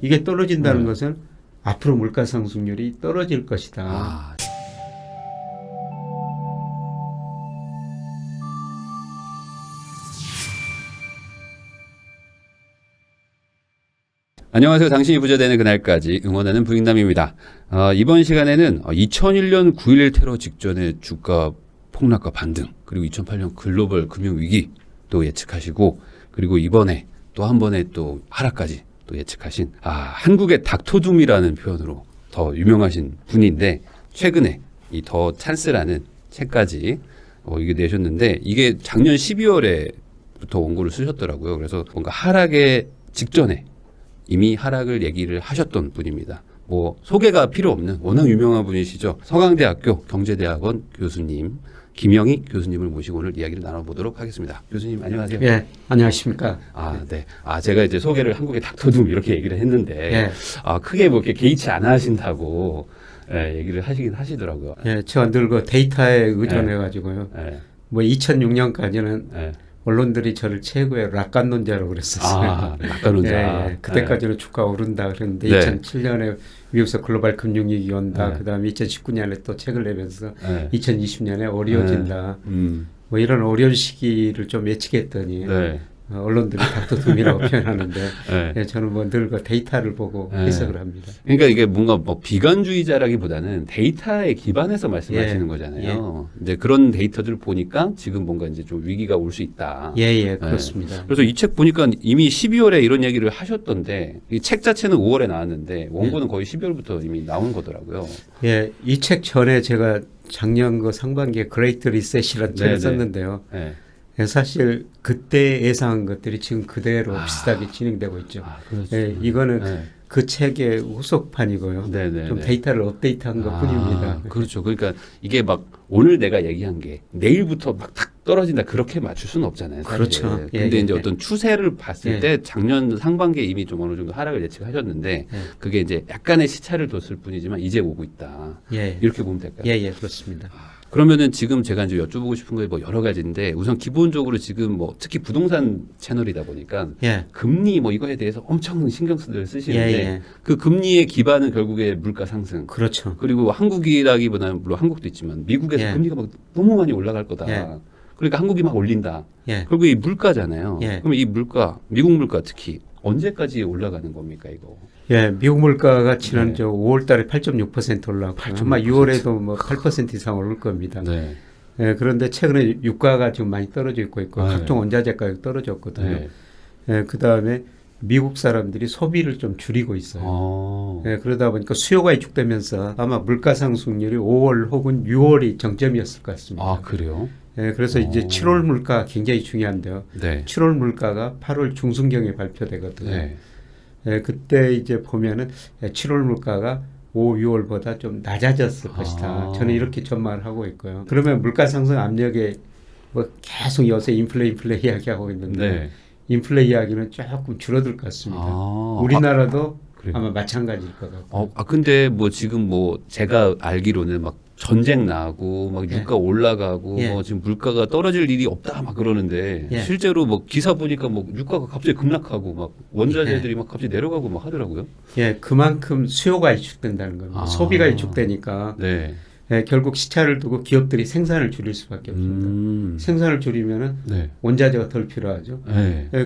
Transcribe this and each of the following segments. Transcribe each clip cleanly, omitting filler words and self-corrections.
이게 떨어진다는 것은 앞으로 물가 상승률이 떨어질 것이다. 아. 안녕하세요. 당신이 부자 되는 그날까지 응원하는 부익남입니다. 이번 시간에는 2001년 9.11 테러 직전의 주가 폭락과 반등, 그리고 2008년 글로벌 금융위기 또 예측하시고, 그리고 이번에 또 한 번에 또 하락까지 또 예측하신 한국의 닥터둠이라는 표현으로 더 유명하신 분인데, 최근에 이 더 찬스라는 책까지 이게 내셨는데, 이게 작년 12월에부터 원고를 쓰셨더라고요. 그래서 뭔가 하락의 직전에 이미 하락을 얘기를 하셨던 분입니다. 뭐 소개가 필요 없는 워낙 유명한 분이시죠. 서강대학교 경제대학원 교수님 김영희 교수님을 모시고 오늘 이야기를 나눠보도록 하겠습니다. 교수님 안녕하세요. 예, 안녕하십니까. 네. 제가 이제 소개를 한국의 닥터둠 이렇게 얘기를 했는데, 크게 뭐 이렇게 개의치 않아 하신다고 얘기를 하시긴 하시더라고요. 예, 제가 늘 그 데이터에 의존해가지고요. 뭐 2006년까지는 언론들이 저를 최고의 락간론자라고 그랬었어요. 락간론자. 예, 그때까지는 주가 오른다 그랬는데 2007년에 미국에서 글로벌 금융위기 온다. 그다음에 2019년에 또 책을 내면서 2020년에 어려워진다. 뭐 이런 어려운 시기를 좀 예측했더니 언론들이 닥터둠이라고 표현하는데 저는 뭐 늘 그 데이터를 보고 해석을 합니다. 그러니까 이게 뭔가 뭐 비관주의자라기보다는 데이터에 기반해서 말씀하시는 거잖아요. 이제 그런 데이터들을 보니까 지금 뭔가 이제 좀 위기가 올 수 있다. 그렇습니다. 그래서 이 책 보니까 이미 12월에 이런 얘기를 하셨던데, 이 책 자체는 5월에 나왔는데 원고는 거의 12월부터 이미 나온 거더라고요. 이 책 전에 제가 작년 그 상반기에 그레이트 리셋이라는 책을 썼는데요. 사실 그때 예상한 것들이 지금 그대로 비슷하게 진행되고 있죠. 그렇죠. 이거는 그 책의 후속판이고요. 좀 데이터를 업데이트한 것뿐입니다. 그렇죠. 그러니까 이게 막 오늘 내가 얘기한 게 내일부터 막 탁 떨어진다 그렇게 맞출 수는 없잖아요. 사실. 그렇죠. 근데 이제 어떤 추세를 봤을 때 작년 상반기에 이미 좀 어느 정도 하락을 예측하셨는데 그게 이제 약간의 시차를 뒀을 뿐이지만 이제 오고 있다. 이렇게 보면 될까요? 그렇습니다. 그러면은 지금 제가 이제 여쭤보고 싶은 게 뭐 여러 가지인데, 우선 기본적으로 지금 뭐 특히 부동산 채널이다 보니까 금리 뭐 이거에 대해서 엄청 신경 쓰시는데 그 금리의 기반은 결국에 물가 상승. 그렇죠. 그리고 한국이라기보다는 물론 한국도 있지만 미국에서 금리가 막 너무 많이 올라갈 거다. 그러니까 한국이 막 올린다. 결국 이 물가잖아요. 그러면 이 물가, 미국 물가 특히 언제까지 올라가는 겁니까 이거? 미국 물가가 지난 5월 달에 8.6% 올랐고 아마 6월에도 뭐 8% 이상 오를 겁니다. 그런데 최근에 유가가 좀 많이 떨어지고 있고 각종 원자재 가격 떨어졌거든요. 그다음에 미국 사람들이 소비를 좀 줄이고 있어요. 그러다 보니까 수요가 위축되면서 아마 물가 상승률이 5월 혹은 6월이 정점이었을 것 같습니다. 그래요? 그래서 이제 7월 물가 굉장히 중요한데요. 7월 물가가 8월 중순경에 발표되거든요. 그때 이제 보면은 7월 물가가 5, 6월보다 좀 낮아졌을 것이다. 저는 이렇게 전망을 하고 있고요. 그러면 물가 상승 압력에 뭐 계속 요새 인플레 이야기하고 있는데 인플레 이야기는 조금 줄어들 것 같습니다. 우리나라도 아마 마찬가지일 것 같고. 근데 뭐 지금 뭐 제가 알기로는 막 전쟁 나고 막 유가 올라가고 뭐 지금 물가가 떨어질 일이 없다 막 그러는데 실제로 뭐 기사 보니까 뭐 유가가 갑자기 급락하고 막 원자재들이 막 갑자기 내려가고 막 하더라고요. 그만큼 수요가 위축된다는 겁니다. 소비가 위축되니까 결국 시차를 두고 기업들이 생산을 줄일 수밖에 없습니다. 생산을 줄이면은 원자재가 덜 필요하죠.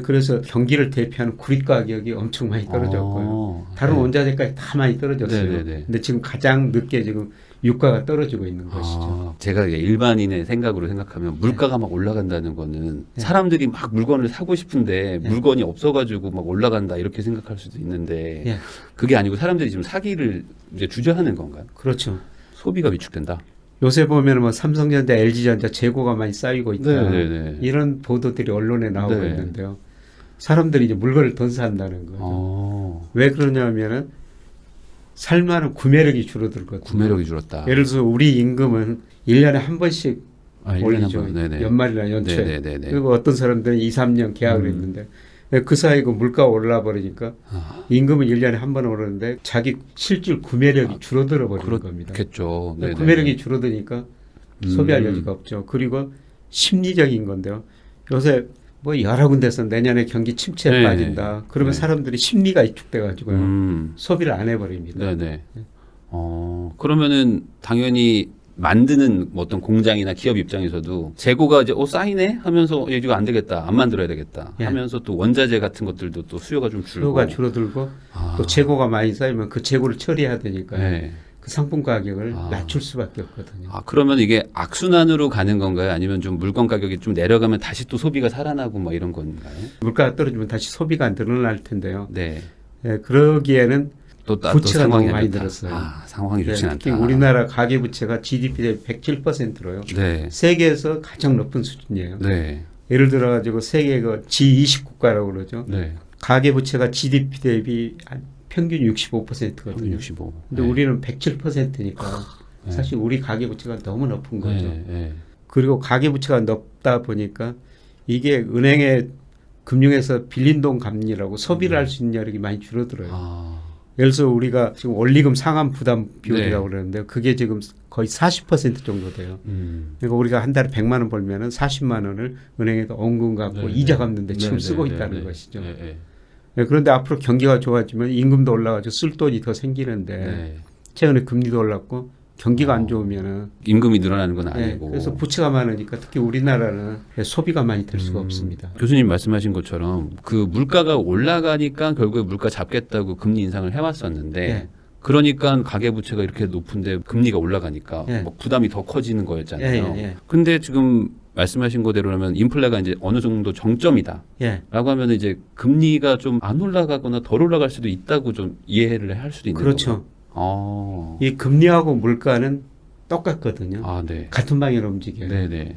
그래서 경기를 대표하는 구리 가격이 엄청 많이 떨어졌고요. 다른 원자재까지 다 많이 떨어졌어요. 근데 지금 가장 늦게 지금 유가가 떨어지고 있는 것이죠. 제가 일반인의 생각으로 생각하면 물가가 막 올라간다는 거는 사람들이 막 물건을 사고 싶은데 물건이 없어가지고 막 올라간다 이렇게 생각할 수도 있는데 그게 아니고 사람들이 지금 사기를 이제 주저하는 건가요? 그렇죠. 소비가 위축된다. 요새 보면 뭐 삼성전자, LG전자 재고가 많이 쌓이고 있다. 이런 보도들이 언론에 나오고 있는데요. 사람들이 이제 물건을 더 산다는 거죠. 왜 그러냐면은 살만한 구매력이 줄어들거든요. 구매력이 줄었다. 예를 들어서 우리 임금은 1년에 한 번씩 올리죠. 연말이나 연초에. 그리고 어떤 사람들은 2, 3년 계약을 했는데 그 사이 그 물가가 올라 버리니까 임금은 1년에 한 번 오르는데 자기 실질 구매력이 줄어들어 버리는 겁니다. 그렇겠죠. 구매력이 줄어드니까 소비할 여지가 없죠. 그리고 심리적인 건데요. 요새 뭐 여러 군데서 내년에 경기 침체에 네. 빠진다. 그러면 네. 사람들이 심리가 위축돼 가지고요. 소비를 안 해버립니다. 네네. 그러면은 당연히 만드는 뭐 어떤 공장이나 기업 입장에서도 재고가 이제 쌓이네 하면서 이거 안 되겠다, 안 만들어야 되겠다 예. 하면서 또 원자재 같은 것들도 또 수요가 좀 줄고 수요가 줄어들고 또 재고가 많이 쌓이면 그 재고를 처리해야 되니까요. 네. 그 상품 가격을 낮출 수밖에 없거든요. 그러면 이게 악순환으로 가는 건가요? 아니면 좀 물건 가격이 좀 내려가면 다시 또 소비가 살아나고 뭐 이런 건가요? 물가가 떨어지면 다시 소비가 늘어날 텐데요. 네. 예, 그러기에는 또 부채가 상황이 너무 많이 안 좋다. 들었어요. 상황이 예, 좋진 특히 않다. 우리나라 가계 부채가 GDP 대비 107%로요. 네. 세계에서 가장 높은 수준이에요. 네. 예를 들어 가지고 세계 그 G20 국가라고 그러죠. 네. 가계 부채가 GDP 대비 평균 65%거든요. 65. 근데 네. 우리는 107%니까 네. 사실 우리 가계 부채가 너무 높은 거죠. 네. 네. 그리고 가계 부채가 높다 보니까 이게 은행에 금융에서 빌린 돈 갚느라고 소비를 할 수 있는 여력이 많이 줄어들어요. 예를 들어서 우리가 지금 원리금 상환 부담 비율이라고 네. 그러는데요. 그게 지금 거의 40% 정도 돼요. 그러니까 우리가 한 달에 100만 원 벌면은 40만 원을 은행에다 원금 갚고 네, 이자 네. 갚는데 지금 네, 쓰고 네, 있다는 네, 것이죠. 네, 네. 네, 그런데 앞으로 경기가 좋아지면 임금도 올라가지고 쓸 돈이 더 생기는데 네. 최근에 금리도 올랐고 경기가 안 좋으면은 임금이 늘어나는 건 네, 아니고. 그래서 부채가 많으니까 특히 우리나라는 소비가 많이 될 수가 없습니다. 교수님 말씀하신 것처럼 그 물가가 올라가니까 결국에 물가 잡겠다고 금리 인상을 해왔었는데 네. 그러니까 가계부채가 이렇게 높은데 금리가 올라가니까 네. 뭐 부담이 더 커지는 거였잖아요. 예, 예, 예. 근데 지금 말씀하신 거대로라면 인플레가 이제 어느 정도 정점이다. 예. 라고 하면 이제 금리가 좀 안 올라가거나 덜 올라갈 수도 있다고 좀 이해를 할 수도 있는 그렇죠. 거죠. 이 금리하고 물가는 똑같거든요. 네. 같은 방향으로 움직여요. 네네.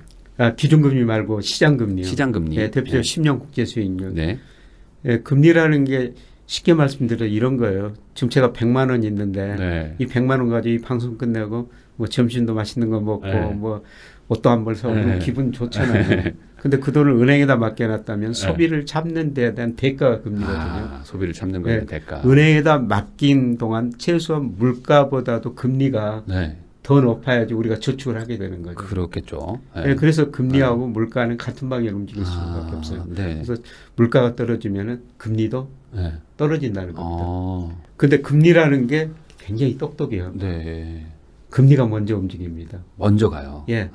기준금리 말고 시장금리요. 시장금리. 예, 대표적으로 10년 국제 수익률. 네. 예, 금리라는 게 쉽게 말씀드려 이런 거예요. 지금 제가 100만 원 있는데 네. 이 100만 원 가지고 이 방송 끝내고 뭐 점심도 맛있는 거 먹고 네. 뭐 옷도 한 벌 사고 네. 기분 좋잖아요. 근데 그 돈을 은행에다 맡겨놨다면 소비를 잡는 데에 대한 대가가 금리거든요. 소비를 참는 거에 네. 대가. 은행에다 맡긴 동안 최소한 물가보다도 금리가 네. 더 높아야지 우리가 저축을 하게 되는 거죠. 그렇겠죠. 네, 그래서 금리하고 물가는 같은 방향으로 움직일 수밖에 없어요. 네. 그래서 물가가 떨어지면은 금리도 네. 떨어진다는 겁니다. 근데 금리라는 게 굉장히 똑똑해요. 네. 금리가 먼저 움직입니다. 먼저 가요. 예.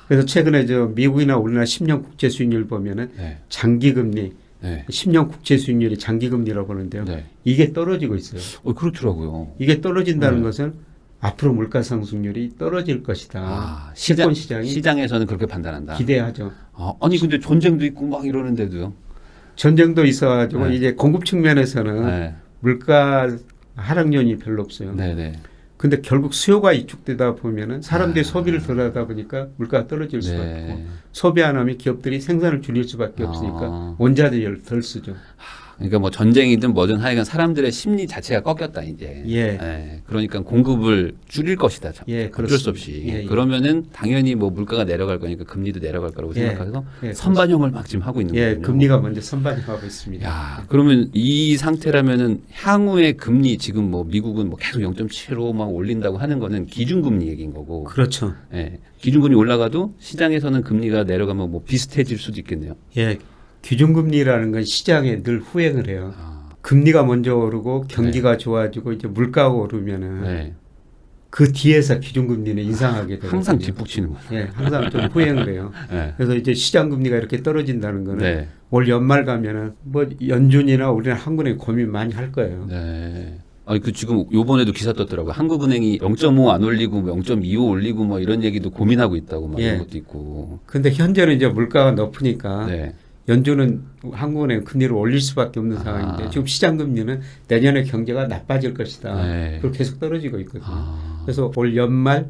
그래서 최근에 저 미국이나 우리나라 10년 국제 수익률 보면은 네. 장기 금리, 네. 10년 국제 수익률이 장기 금리라고 하는데요. 네. 이게 떨어지고 있어요. 그렇더라고요. 이게 떨어진다는 네. 것은 앞으로 물가 상승률이 떨어질 것이다. 시장, 채권 시장이 시장에서는 그렇게 판단한다. 기대하죠. 아니 근데 전쟁도 있고 막 이러는데도요. 전쟁도 있어가지고 네. 이제 공급 측면에서는 네. 물가 하락 요인이 별로 없어요. 네네. 근데 결국 수요가 위축되다 보면은 사람들이 소비를 덜 하다 보니까 물가가 떨어질 수밖에 네. 없고 소비 안 하면 기업들이 생산을 줄일 수밖에 없으니까 원자재를 덜 쓰죠. 그러니까 뭐 전쟁이든 뭐든 하여간 사람들의 심리 자체가 꺾였다 이제. 예. 그러니까 공급을 줄일 것이다. 예, 어쩔 그렇습니다. 수 없이. 예, 예. 그러면은 당연히 뭐 물가가 내려갈 거니까 금리도 내려갈 거라고 예. 생각해서 예, 선반영을 막 지금 하고 있는 예, 거군요. 금리가 먼저 선반영하고 있습니다. 야, 그러면 이 상태라면은 향후의 금리 지금 뭐 미국은 뭐 계속 0.75 막 올린다고 하는 거는 기준금리 얘기인 거고. 그렇죠. 예. 기준금리 올라가도 시장에서는 금리가 내려가면 뭐 비슷해질 수도 있겠네요. 예, 기준금리라는 건 시장에 늘 후행을 해요. 금리가 먼저 오르고 경기가 좋아지고 이제 물가가 오르면은 네. 그 뒤에서 기준금리는 인상하게 되거든요. 항상 뒷북치는 거예요. 예, 항상 좀 후행을 해요. 네. 그래서 이제 시장 금리가 이렇게 떨어진다는 거는 네. 올 연말 가면은 뭐 연준이나 우리는 한국은행 고민 많이 할 거예요. 네. 그 지금 요번에도 기사 떴더라고요. 한국은행이 0.5 안 올리고 0.25 올리고 뭐 이런 얘기도 고민하고 있다고 막 예. 이런 것도 있고. 근데 현재는 이제 물가가 높으니까 네. 연준은 한국은행 금리를 올릴 수밖에 없는 상황인데 지금 시장 금리는 내년에 경제가 나빠질 것이다. 네. 그리고 계속 떨어지고 있거든요. 그래서 올 연말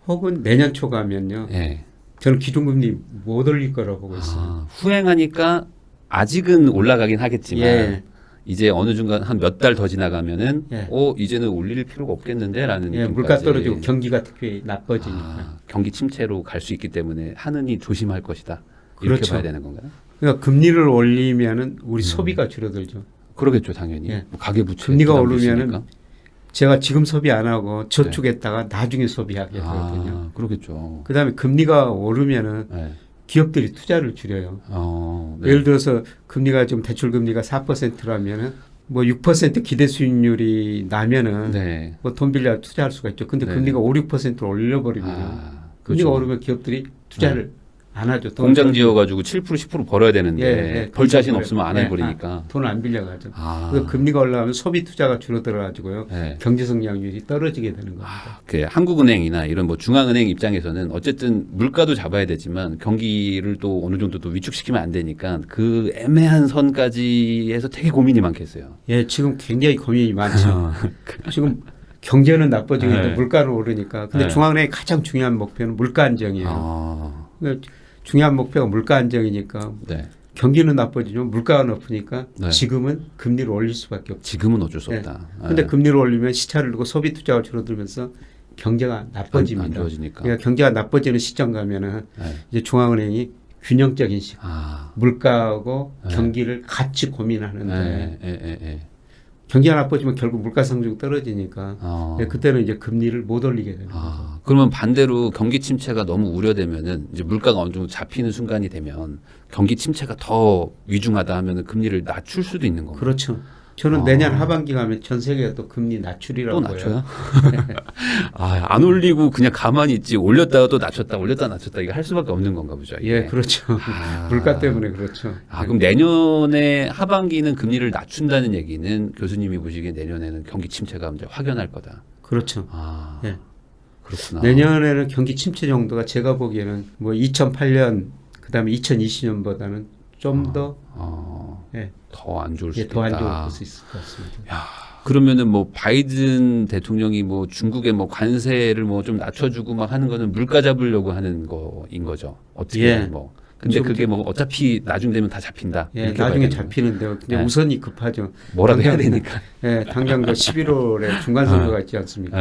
혹은 내년 초 가면요. 네. 저는 기준금리 못 올릴 거라고 보고 있어요. 후행하니까 아직은 올라가긴 하겠지만 예. 이제 어느 순간 한 몇 달 더 지나가면은 예. 이제는 올릴 필요가 없겠는데라는 예, 물가 떨어지고 경기가 특히 나빠지니까. 경기 침체로 갈 수 있기 때문에 하느니 조심할 것이다. 이렇게 그렇죠. 봐야 되는 건가요? 그러니까 금리를 올리면은 우리 소비가 줄어들죠. 그러겠죠, 당연히. 예. 뭐 가계부채 금리가 부담도 오르면은 있으니까. 제가 지금 소비 안 하고 저축했다가 나중에 소비하게 되거든요. 그러겠죠. 그다음에 금리가 오르면은 네. 기업들이 투자를 줄여요. 네. 예를 들어서 금리가 좀 대출 금리가 4%라면은 뭐 6% 기대 수익률이 나면은 네. 뭐 돈 빌려 투자할 수가 있죠. 근데 네. 금리가 5, 6%로 올려버리면 금리가 그렇죠. 오르면 기업들이 투자를 안 하죠. 공장 지어가지고 7% 10% 벌어야 되는데 벌 자신 없으면 안 해버리니까 돈을 안 빌려가죠. 아. 그래서 금리가 올라가면 소비 투자가 줄어들어가지고요. 네. 경제 성장률이 떨어지게 되는 겁니다. 그 한국은행이나 이런 뭐 중앙은행 입장에서는 어쨌든 물가도 잡아야 되지만 경기를 또 어느 정도 또 위축시키면 안 되니까 그 애매한 선까지 해서 되게 고민이 많겠어요. 예, 지금 굉장히 고민이 많죠. 지금 경제는 나빠지고 있는데 네. 물가는 오르니까. 근데 네. 중앙은행의 가장 중요한 목표는 물가 안정이에요. 그러니까 중요한 목표가 물가 안정이니까 네. 경기는 나빠지지만 물가가 높으니까 네. 지금은 금리를 올릴 수밖에 없죠. 지금은 어쩔 수 네. 없다. 근데 네. 금리를 올리면 시차를 두고 소비 투자가 줄어들면서 경제가 나빠집니다. 안 좋아지니까. 그러니까 경제가 나빠지는 시점 가면은 네. 이제 중앙은행이 균형적인 물가하고 네. 경기를 같이 고민하는데 네. 경기가 나빠지면 결국 물가 상승 떨어지니까 그때는 이제 금리를 못 올리게 되는 거죠. 그러면 반대로 경기 침체가 너무 우려되면은 이제 물가가 어느 정도 잡히는 순간이 되면 경기 침체가 더 위중하다 하면은 금리를 낮출 수도 있는 건가요? 그렇죠. 저는 내년 하반기 가면 전 세계가 또 금리 낮추리라고 또 낮춰요? 안 올리고 그냥 가만히 있지 올렸다가 또 낮췄다 올렸다 낮췄다 이거 할 수밖에 없는 건가 보죠. 이게. 예, 그렇죠. 물가 때문에 그렇죠. 그럼 내년에 하반기는 금리를 낮춘다는 얘기는 교수님이 보시기에 내년에는 경기 침체가 이제 확연할 거다. 그렇죠. 예. 그렇구나. 내년에는 경기 침체 정도가 제가 보기에는 뭐 2008년 그다음에 2020년보다는 좀 더 더 안 좋을 수도 더 안 있다. 좋을 수 있을 것 같습니다. 그러면은 뭐 바이든 대통령이 뭐 중국의 뭐 관세를 뭐 좀 낮춰주고 막 하는 거는 물가 잡으려고 하는 거인 거죠. 어떻게 뭐. 근데 그게 뭐 어차피 나중 되면 다 잡힌다. 예, 나중에 잡히는데요. 근데 우선이 급하죠. 뭐라도 해야 되니까. 예, 당장 그 11월에 중간 선거가 있지 않습니까?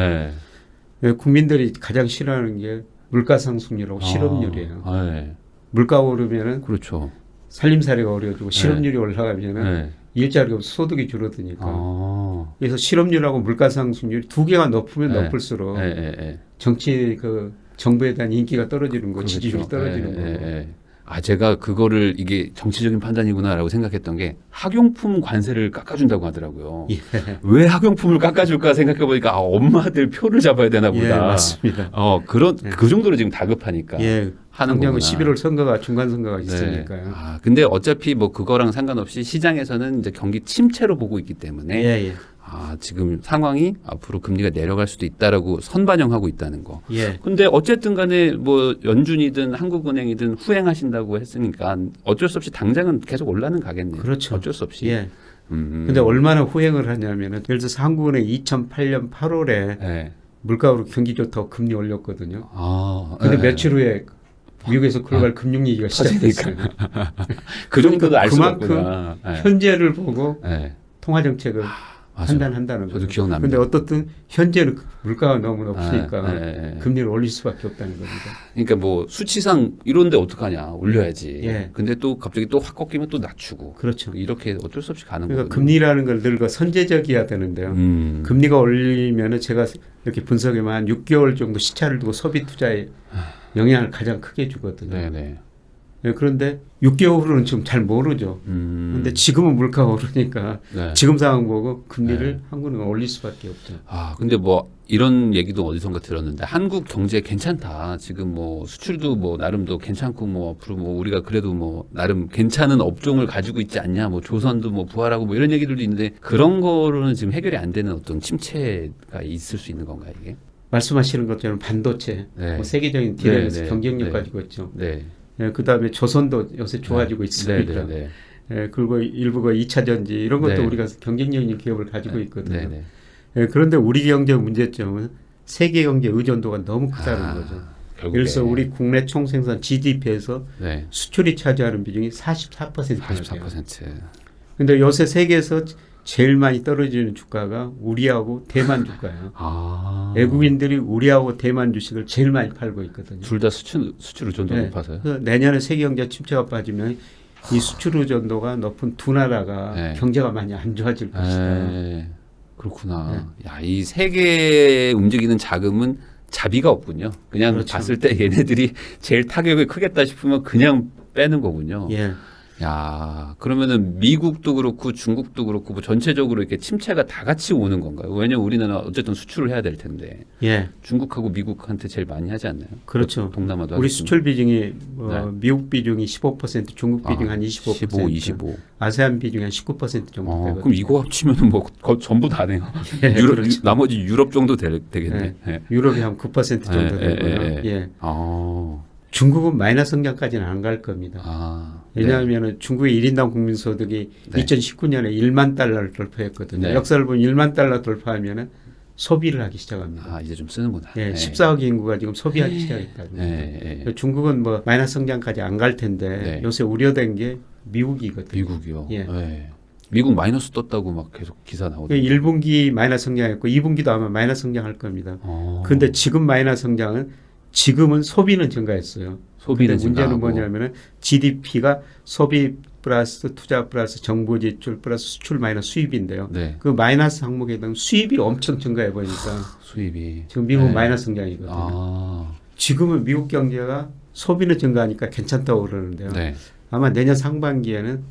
예, 국민들이 가장 싫어하는 게 물가 상승률하고 실업률이에요. 물가 오르면은 그렇죠. 살림살이가 어려워지고 실업률이 올라가면은 일자리가 없어 소득이 줄어드니까. 그래서 실업률하고 물가 상승률 두 개가 높으면 높을수록 정치 그 정부에 대한 인기가 떨어지는 거, 그렇죠. 지지율이 떨어지는 거고. 제가 그거를 이게 정치적인 판단이구나라고 생각했던 게 학용품 관세를 깎아준다고 하더라고요. 왜 학용품을 깎아줄까 생각해보니까 엄마들 표를 잡아야 되나 보다. 예, 맞습니다. 그 정도로 지금 다급하니까 하는 거구나. 11월 선거가 중간 선거가 있으니까요. 근데 어차피 뭐 그거랑 상관없이 시장에서는 이제 경기 침체로 보고 있기 때문에 지금 상황이 앞으로 금리가 내려갈 수도 있다라고 선반영하고 있다는 거. 근데 어쨌든 간에 뭐 연준이든 한국은행이든 후행하신다고 했으니까 어쩔 수 없이 당장은 계속 올라는 가겠네요. 그렇죠. 어쩔 수 없이. 근데 얼마나 후행을 하냐면은 예를 들어서 한국은행 2008년 8월에 물가로 경기 좋다고 금리 올렸거든요. 근데 며칠 후에 미국에서 글로벌 금융위기가 시작됐어요. 그 정도도 알 수가 그만큼 없구나. 현재를 보고 통화정책을 판단한다는 거죠. 저도 기억납니다. 그런데 어떻든 현재는 물가가 너무 높으니까 금리를 올릴 수밖에 없다는 겁니다. 그러니까 뭐 수치상 이런데 어떡하냐 올려야지. 근데 또 갑자기 또 확 꺾이면 또 낮추고. 그렇죠. 이렇게 어쩔 수 없이 가는 거예요. 그러니까 금리라는 걸 늘 선제적이어야 되는데요. 금리가 올리면은 제가 이렇게 분석해보면 한 6개월 정도 시차를 두고 소비 투자에 영향을 가장 크게 주거든요. 그런데 6개월 후로는 좀 잘 모르죠. 그런데 지금은 물가가 오르니까 지금 상황 보고 금리를 한국은행은 올릴 수밖에 없죠. 근데 뭐 이런 얘기도 어디선가 들었는데 한국 경제 괜찮다. 지금 뭐 수출도 뭐 나름도 괜찮고 뭐 앞으로 뭐 우리가 그래도 뭐 나름 괜찮은 업종을 가지고 있지 않냐. 뭐 조선도 뭐 부활하고 뭐 이런 얘기들도 있는데 그런 거로는 지금 해결이 안 되는 어떤 침체가 있을 수 있는 건가요, 이게? 말씀하시는 것처럼 반도체, 뭐 세계적인 디램에서 경쟁력 가지고 있죠. 그다음에 조선도 요새 좋아지고 있으니까. 그리고 일부가 2차 전지 이런 것도 우리가 경쟁력 있는 기업을 가지고 있거든요. 그런데 우리 경제 문제점은 세계 경제 의존도가 너무 크다는 거죠. 그래서 우리 국내 총생산 GDP에서 수출이 차지하는 비중이 44%예요. 근데 요새 세계에서 제일 많이 떨어지는 주가가 우리하고 대만 주가예요. 외국인들이 우리하고 대만 주식을 제일 많이 팔고 있거든요. 둘 다 수출 의존도가 높아서요? 그래서 내년에 세계 경제 침체가 빠지면 이 수출 의존도가 높은 두 나라가 경제가 많이 안 좋아질 것이다. 그렇구나. 야, 이 세계에 움직이는 자금은 자비가 없군요. 그냥 그렇죠. 봤을 때 얘네들이 제일 타격이 크겠다 싶으면 그냥 빼는 거군요. 예. 야, 그러면은 미국도 그렇고 중국도 그렇고 뭐 전체적으로 이렇게 침체가 다 같이 오는 건가요? 왜냐면 우리나라 어쨌든 수출을 해야 될 텐데. 예. 중국하고 미국한테 제일 많이 하지 않나요? 그렇죠. 동남아도 우리 하겠지만. 수출 비중이 네. 미국 비중이 15%, 중국 비중 한 25%, 15, 25. 아세안 비중이 한 19% 정도 되거든요. 그럼 이거 합치면은 뭐 전부 다네요. 예, 유럽, 그렇죠. 나머지 유럽 정도 되겠네. 예. 예. 유럽이 한 9% 정도 되고요. 예. 아, 중국은 마이너스 성장까지는 안 갈 겁니다. 네. 왜냐하면 중국의 1인당 국민 소득이 네. 2019년에 1만 달러를 돌파했거든요. 네. 역사를 보면 1만 달러 돌파하면은 소비를 하기 시작합니다. 아, 이제 좀 쓰는구나. 예, 네. 14억 인구가 지금 소비하기 시작했다. 네. 네. 중국은 뭐 마이너스 성장까지 안 갈 텐데 네. 요새 우려된 게 미국이거든요. 미국이요. 예. 네. 미국 마이너스 떴다고 막 계속 기사 나오던데. 1분기 마이너스 성장했고 2분기도 아마 마이너스 성장할 겁니다. 그런데 지금 마이너스 성장은 지금은 소비는 증가했어요. 소비는 근데 문제는 증가하고. 뭐냐면은 GDP가 소비 플러스 투자 플러스 정부 지출 플러스 수출 마이너스 수입인데요. 네. 그 마이너스 항목에 대한 수입이 엄청 증가해 보니까 수입이. 지금 미국 네. 마이너스 성장이거든요. 아, 지금은 미국 경제가 소비는 증가하니까 괜찮다고 그러는데요. 네. 아마 내년 상반기에는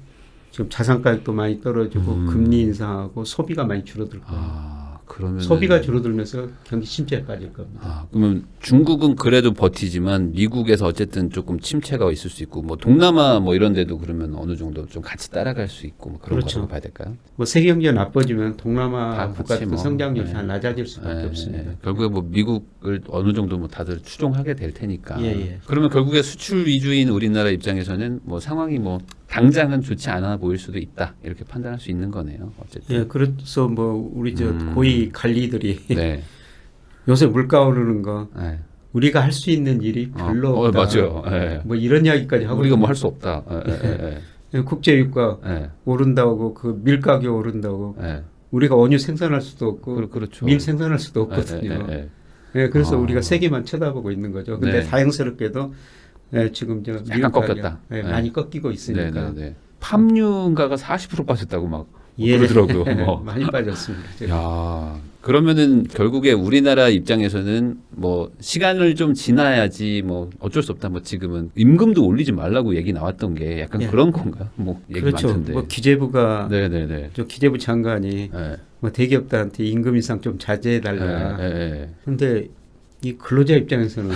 지금 자산 가격도 많이 떨어지고 금리 인상하고 소비가 많이 줄어들 거예요. 그러면 소비가 줄어들면서 경기 침체에 빠질 겁니다. 그러면 중국은 그래도 버티지만 미국에서 어쨌든 조금 침체가 있을 수 있고 뭐 동남아 뭐 이런 데도 그러면 어느 정도 좀 같이 따라갈 수 있고 뭐 그런 그렇죠. 거라고 봐야 될까요? 뭐 세계 경제 나빠지면 다 동남아 같이 국가들 뭐, 성장률이 네. 다 낮아질 수밖에 없습니다. 결국에 뭐 미국을 어느 정도 뭐 다들 추종하게 될 테니까. 예. 그러면 결국에 수출 위주인 우리나라 입장에서는 뭐 상황이 뭐 당장은 좋지 않아 보일 수도 있다 이렇게 판단할 수 있는 거네요. 어쨌든. 예, 그래서 뭐 우리 저 고위 관리들이 네. 요새 물가 오르는 거 네. 우리가 할 수 있는 일이 별로 없다. 맞아요. 예. 뭐 이런 이야기까지 하고 우리가 뭐 할 수 없다. 국제유가 예. 오른다고 그 밀가격 오른다고 예. 우리가 원유 생산할 수도 없고 그렇죠. 밀 생산할 수도 없거든요. 예, 그래서 우리가 세계만 쳐다보고 있는 거죠. 근데 네. 다행스럽게도 지금 저 약간 미국 꺾였다. 가격, 네. 많이 꺾이고 있으니까 팜유가가 40% 빠졌다고 막 예. 그러더라고요. 뭐. 많이 빠졌습니다. 지금. 야, 그러면은 결국에 우리나라 입장에서는 뭐 시간을 좀 지나야지 뭐 어쩔 수 없다. 뭐 지금은 임금도 올리지 말라고 얘기 나왔던 게 약간 예. 그런 건가? 뭐 얘기 그렇죠. 많던데. 뭐 기재부가 네네네. 저 기재부 장관이 네. 뭐 대기업들한테 임금 인상 좀 자제해 달라. 네. 근데 이 근로자 입장에서는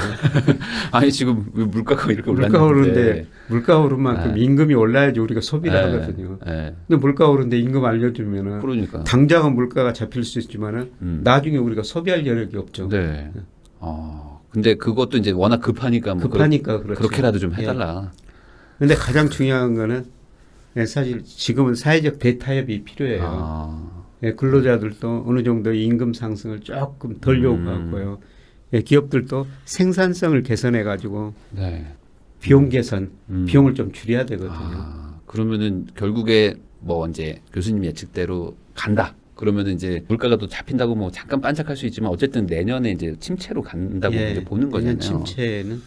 아니 지금 왜 물가가 이렇게 물가 올랐는데. 오르는데 물가 오른 만큼 임금이 올라야지 우리가 소비를 하거든요. 네. 근데 물가 오르는데 임금 알려주면은 그러니까. 당장은 물가가 잡힐 수 있지만은 나중에 우리가 소비할 여력이 없죠. 네. 근데 그것도 이제 워낙 급하니까 뭐 급하니까 그렇죠. 그렇게라도 좀 해달라. 근데 가장 중요한 거는 사실 지금은 사회적 대타협이 필요해요. 근로자들도 어느 정도 임금 상승을 조금 덜 요구하고요. 기업들도 생산성을 개선해 가지고 네. 비용 개선, 비용을 좀 줄여야 되거든요. 그러면은 결국에 뭐 이제 교수님 예측대로 간다. 그러면은 이제 물가가 또 잡힌다고 뭐 잠깐 반짝할 수 있지만 어쨌든 내년에 이제 침체로 간다고 이제 보는 거잖아요. 내년 침체는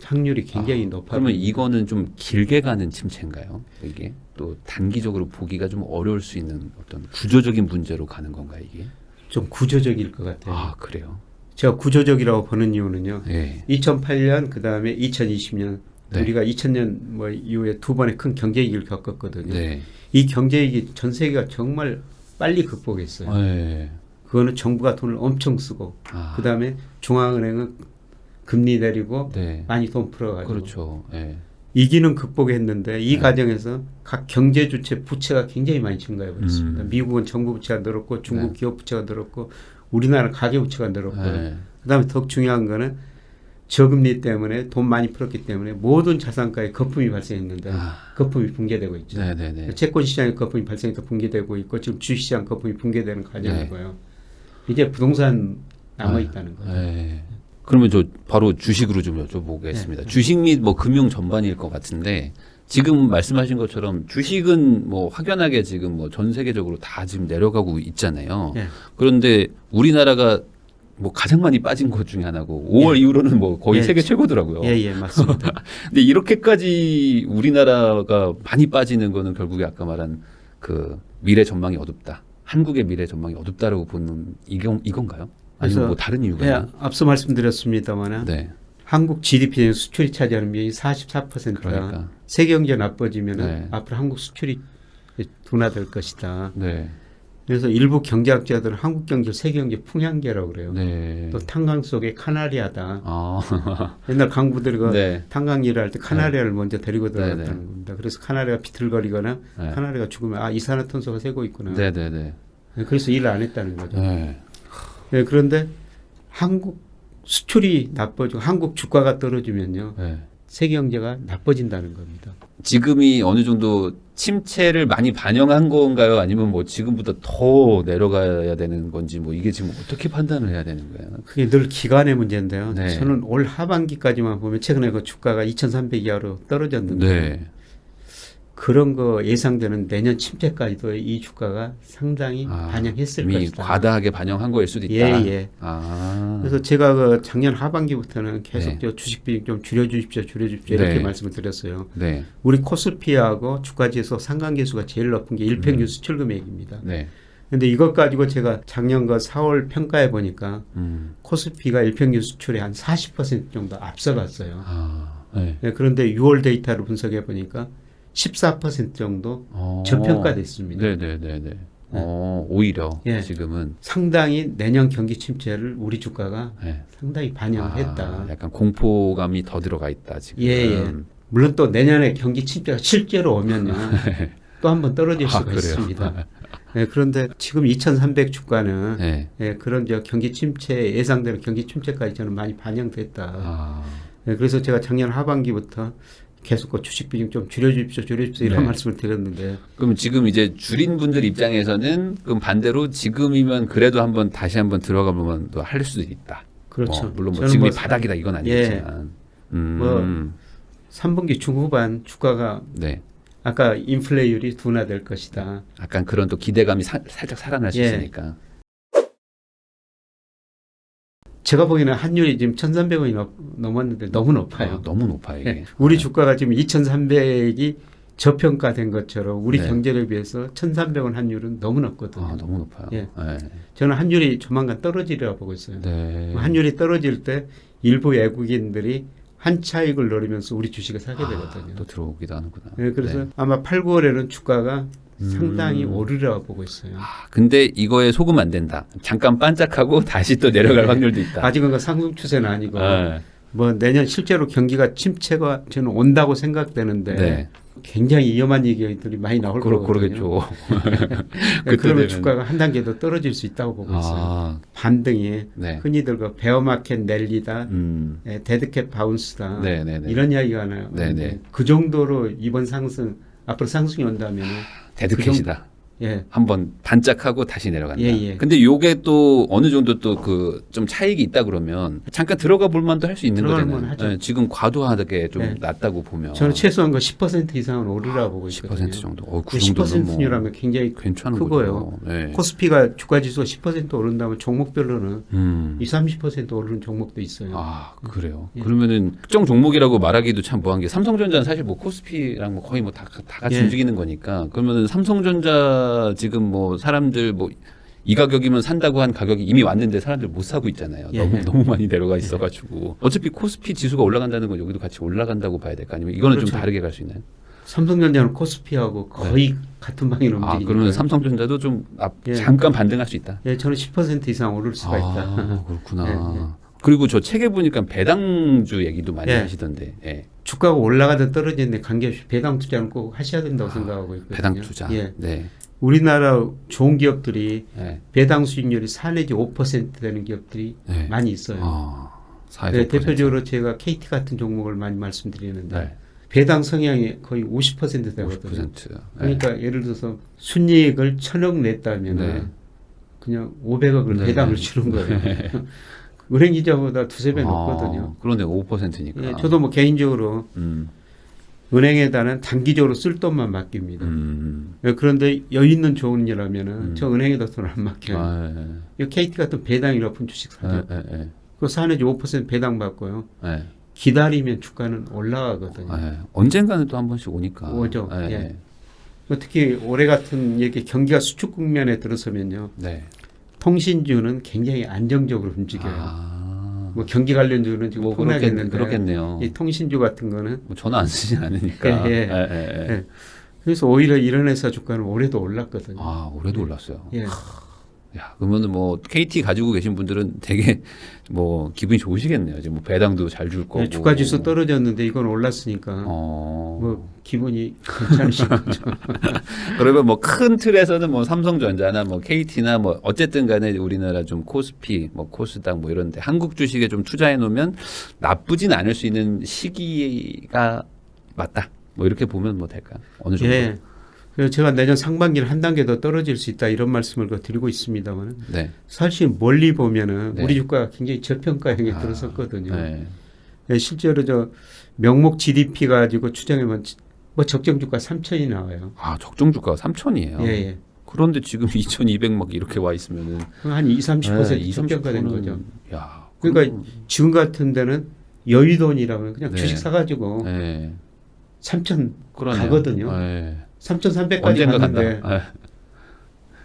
확률이 굉장히 높아. 그러면 이거는 좀 길게 가는 침체인가요? 이게 또 단기적으로 보기가 좀 어려울 수 있는 어떤 구조적인 문제로 가는 건가요, 이게? 좀 구조적일 것 같아요. 그래요. 제가 구조적이라고 보는 이유는요. 네. 2008년 그다음에 2020년 네. 우리가 2000년 뭐 이후에 두 번의 큰 경제 위기를 겪었거든요. 네. 이 경제 위기 전 세계가 정말 빨리 극복했어요. 네. 그거는 정부가 돈을 엄청 쓰고 그다음에 중앙은행은 금리 내리고 네. 많이 돈 풀어가지고 그렇죠. 네. 이기는 극복했는데 이 과정에서 각 경제 주체 부채가 굉장히 많이 증가해 버렸습니다. 미국은 정부 부채가 늘었고 중국 기업 부채가 늘었고 우리나라는 가계 부채가 늘었고요. 그다음에 더 중요한 거는 저금리 때문에 돈 많이 풀었기 때문에 모든 자산가에 거품이 발생했는데 거품이 붕괴되고 있죠. 채권 시장에 거품이 발생해서 붕괴되고 있고 지금 주식시장 거품이 붕괴되는 과정이고요. 이제 부동산 남아 있다는 거죠. 그러면 저 바로 주식으로 좀 여쭤보겠습니다. 주식 및 뭐 금융 전반일 것 같은데 지금 말씀하신 것처럼 주식은 뭐 확연하게 지금 뭐 전 세계적으로 다 지금 내려가고 있잖아요. 그런데 우리나라가 뭐 가장 많이 빠진 것 중에 하나고 5월 이후로는 뭐 거의 세계 최고더라고요. 맞습니다. 근데 이렇게까지 우리나라가 많이 빠지는 거는 결국에 아까 말한 그 미래 전망이 어둡다. 한국의 미래 전망이 어둡다라고 보는 이건가요? 아니면 뭐 다른 이유가 예, 있나요? 앞서 말씀드렸습니다만 네. 한국 GDP 수출이 차지하는 비율이 44%가 그러니까. 세계 경제 나빠지면 네. 앞으로 한국 수출이 둔화될 것이다. 네. 그래서 일부 경제학자들은 한국 경제 세계 경제 풍향계라고 그래요. 네. 또 탄광 속에 카나리아다. 아. 옛날 강부들이 네. 탄광 일을 할 때 카나리아를 먼저 데리고 들어갔다는 네, 네. 겁니다. 그래서 카나리아가 비틀거리거나 네. 카나리아가 죽으면 아 이산화탄소가 새고 있구나. 네, 네, 네. 그래서 일을 안 했다는 거죠. 네. 네, 그런데 한국 수출이 나빠지고 한국 주가가 떨어지면요. 네. 세계 경제가 나빠진다는 겁니다. 지금이 어느 정도 침체를 많이 반영한 건가요? 아니면 뭐 지금보다 더 내려가야 되는 건지 뭐 이게 지금 어떻게 판단을 해야 되는 거예요? 그게 늘 기간의 문제인데요. 네. 저는 올 하반기까지만 보면 최근에 그 주가가 2,300 이하로 떨어졌는데 네. 그런 거 예상되는 내년 침체까지도 이 주가가 상당히 반영했을 이미 것이다. 과다하게 반영한 거일 수도 있다. 예, 예. 아. 그래서 제가 그 작년 하반기부터는 계속 네. 저 주식 비중 좀 줄여주십시오 이렇게 네. 말씀을 드렸어요. 네. 우리 코스피하고 주가지수 상관계수가 제일 높은 게 일평균 수출 금액입니다. 네. 근데 이것 가지고 제가 작년 그 4월 평가해 보니까 코스피가 일평균 수출에 한 40% 정도 앞서갔어요. 아. 네. 네, 그런데 6월 데이터를 분석해 보니까 14% 정도 저평가됐습니다. 네네네네. 오히려 예. 지금은 상당히 내년 경기 침체를 우리 주가가 네. 상당히 반영했다. 약간 공포감이 더 들어가 있다 지금. 예, 예. 물론 또 내년에 경기 침체가 실제로 오면요. 또 한 번 떨어질 수가 그래요? 있습니다. 네, 그런데 지금 2,300 주가는 네. 예, 그런 저 경기 침체 예상되는 경기 침체까지 저는 많이 반영됐다. 네, 그래서 제가 작년 하반기부터 계속 그 주식 비중 좀 줄여주십시오 이런 네. 말씀을 드렸는데 그럼 지금 이제 줄인 분들 입장에서는 그럼 반대로 지금이면 그래도 한번 다시 한번 들어가 보면 또 할 수도 있다. 그렇죠. 물론 뭐 저는 지금이 뭐 바닥이다 이건 아니겠지만. 뭐 3분기 중후반 주가가 네. 아까 인플레이율이 둔화될 것이다. 약간 그런 또 기대감이 살짝 살아날 수 예. 있으니까. 제가 보기에는 환율이 지금 1,300원이 넘었는데 너무 높아요. 너무 높아요 이게. 예, 우리 주가가 지금 2,300이 저평가된 것처럼 우리 네. 경제를 비해서 1,300원 환율은 너무 높거든요. 너무 높아요. 예. 네. 저는 환율이 조만간 떨어지리라 보고 있어요. 네. 환율이 떨어질 때 일부 외국인들이 한 차익을 노리면서 우리 주식을 사게 되거든요. 또 들어오기도 하는구나. 네, 그래서 네. 아마 8, 9월에는 주가가 상당히 오르리라 보고 있어요. 근데 이거에 속으면 안 된다. 잠깐 반짝하고 다시 또 내려갈 확률도 있다. 아직은 그 상승 추세는 아니고 네. 뭐 내년 실제로 경기가 침체가 저는 온다고 생각되는데 네. 굉장히 위험한 얘기들이 많이 나올 거거든요. 그러겠죠. 네, 그러면 되면- 주가가 한 단계 더 떨어질 수 있다고 보고 있어요. 반등이 네. 흔히들 그 베어마켓 랠리다, 데드캣 바운스다 네네네. 이런 이야기가 나요. 네네. 그 정도로 이번 상승 앞으로 상승이 온다면 데드캣이다. 예. 한번 반짝하고 다시 내려간다. 예, 예. 근데 요게 또 어느 정도 또 그 좀 차익이 있다 그러면 잠깐 들어가 볼 만도 할 수 있는 들어갈 거잖아요. 만하죠. 네, 지금 과도하게 좀 네. 낮다고 보면 저는 최소한 그 10% 이상은 오르라 보고 있거든요. 10% 정도. 그 정도는 10%라면 굉장히 괜찮은 크고요. 거죠. 네. 코스피가 주가 지수가 10% 오른다면 종목별로는 30% 오르는 종목도 있어요. 그래요. 예. 그러면은 특정 종목이라고 말하기도 참 뭐한 게 삼성전자는 사실 뭐 코스피랑 뭐 거의 뭐 다 같이 예. 움직이는 거니까 그러면은 삼성전자 지금 뭐 사람들 뭐 이 가격이면 산다고 한 가격이 이미 왔는데 사람들 못 사고 있잖아요. 예. 너무 많이 내려가 있어가지고 어차피 코스피 지수가 올라간다는 건 여기도 같이 올라간다고 봐야 될까 아니면 이거는 그렇죠. 좀 다르게 갈 수 있나요? 삼성전자는 코스피하고 거의 같은 방향으로 움직이니까. 그러면 삼성전자도 좀 예. 잠깐 반등할 수 있다. 예, 저는 10% 이상 오를 수가 있다. 그렇구나. 예, 예. 그리고 저 책에 보니까 배당주 얘기도 많이 예. 하시던데. 예. 주가가 올라가든 떨어지는데 관계없이 배당 투자는 꼭 하셔야 된다고 생각하고 있거든요. 배당 투자. 예. 네. 우리나라 좋은 기업들이 네. 배당 수익률이 4 내지 5% 되는 기업들이 네. 많이 있어요. 4에서 네, 5%. 대표적으로 제가 KT 같은 종목을 많이 말씀드리는데 네. 배당 성향이 거의 50% 되거든요. 50%. 그러니까 예를 들어서 순이익을 1,000억 냈다면 네. 그냥 500억을 네. 배당을 주는 거예요. 은행 이자보다 두세 배 높거든요. 그런데 5%니까. 예, 저도 뭐 개인적으로 은행에다는 단기적으로 쓸 돈만 맡깁니다. 예, 그런데 여유 있는 좋은 일하면은 저 은행에다 돈 안 맡겨요. 이 KT 같은 배당이 높은 주식 사죠. 그 4 내지 5% 배당 받고요. 기다리면 주가는 올라가거든요. 언젠가는 또 한 번씩 오니까. 오죠. 특히 올해 같은 이렇게 경기가 수축 국면에 들어서면요. 네. 통신주는 굉장히 안정적으로 움직여요. 뭐 경기 관련주는 지금 뭐 폭락했는데 그렇겠네요. 이 통신주 같은 거는 뭐 전화 안 쓰진 않으니까. 예. 그래서 오히려 이런 회사 주가는 올해도 올랐거든요. 아, 올해도 올랐어요. 예. 야, 그러면은 뭐 KT 가지고 계신 분들은 되게 뭐 기분이 좋으시겠네요. 지금 뭐 배당도 잘 줄 거고. 주가 지수 떨어졌는데 이건 올랐으니까 뭐 기분이 괜찮으신 거죠. 그러면 뭐 큰 틀에서는 뭐 삼성전자나 뭐 KT나 뭐 어쨌든 간에 우리나라 좀 코스피, 뭐 코스닥 뭐 이런데 한국 주식에 좀 투자해 놓으면 나쁘진 않을 수 있는 시기가 맞다. 뭐 이렇게 보면 뭐 될까요? 어느 정도? 예. 그래서 제가 내년 상반기는 한 단계 더 떨어질 수 있다 이런 말씀을 드리고 있습니다만 네. 사실 멀리 보면은 네. 우리 주가가 굉장히 저평가형에 들어섰거든요. 네. 예, 실제로 저 명목 GDP 가지고 추정하면 뭐 적정 주가 3천이 나와요. 아, 적정 주가가 3천이에요. 예, 예. 그런데 지금 2,200 막 이렇게 와 있으면은 한 20-30% 네, 저평가된 거죠. 야, 그러니까 지금 같은 데는 여유돈이라면 그냥 네. 주식 사가지고 네. 3천 그러네요. 가거든요. 네. 3,300까지 언젠가 갔는데 간다. 네.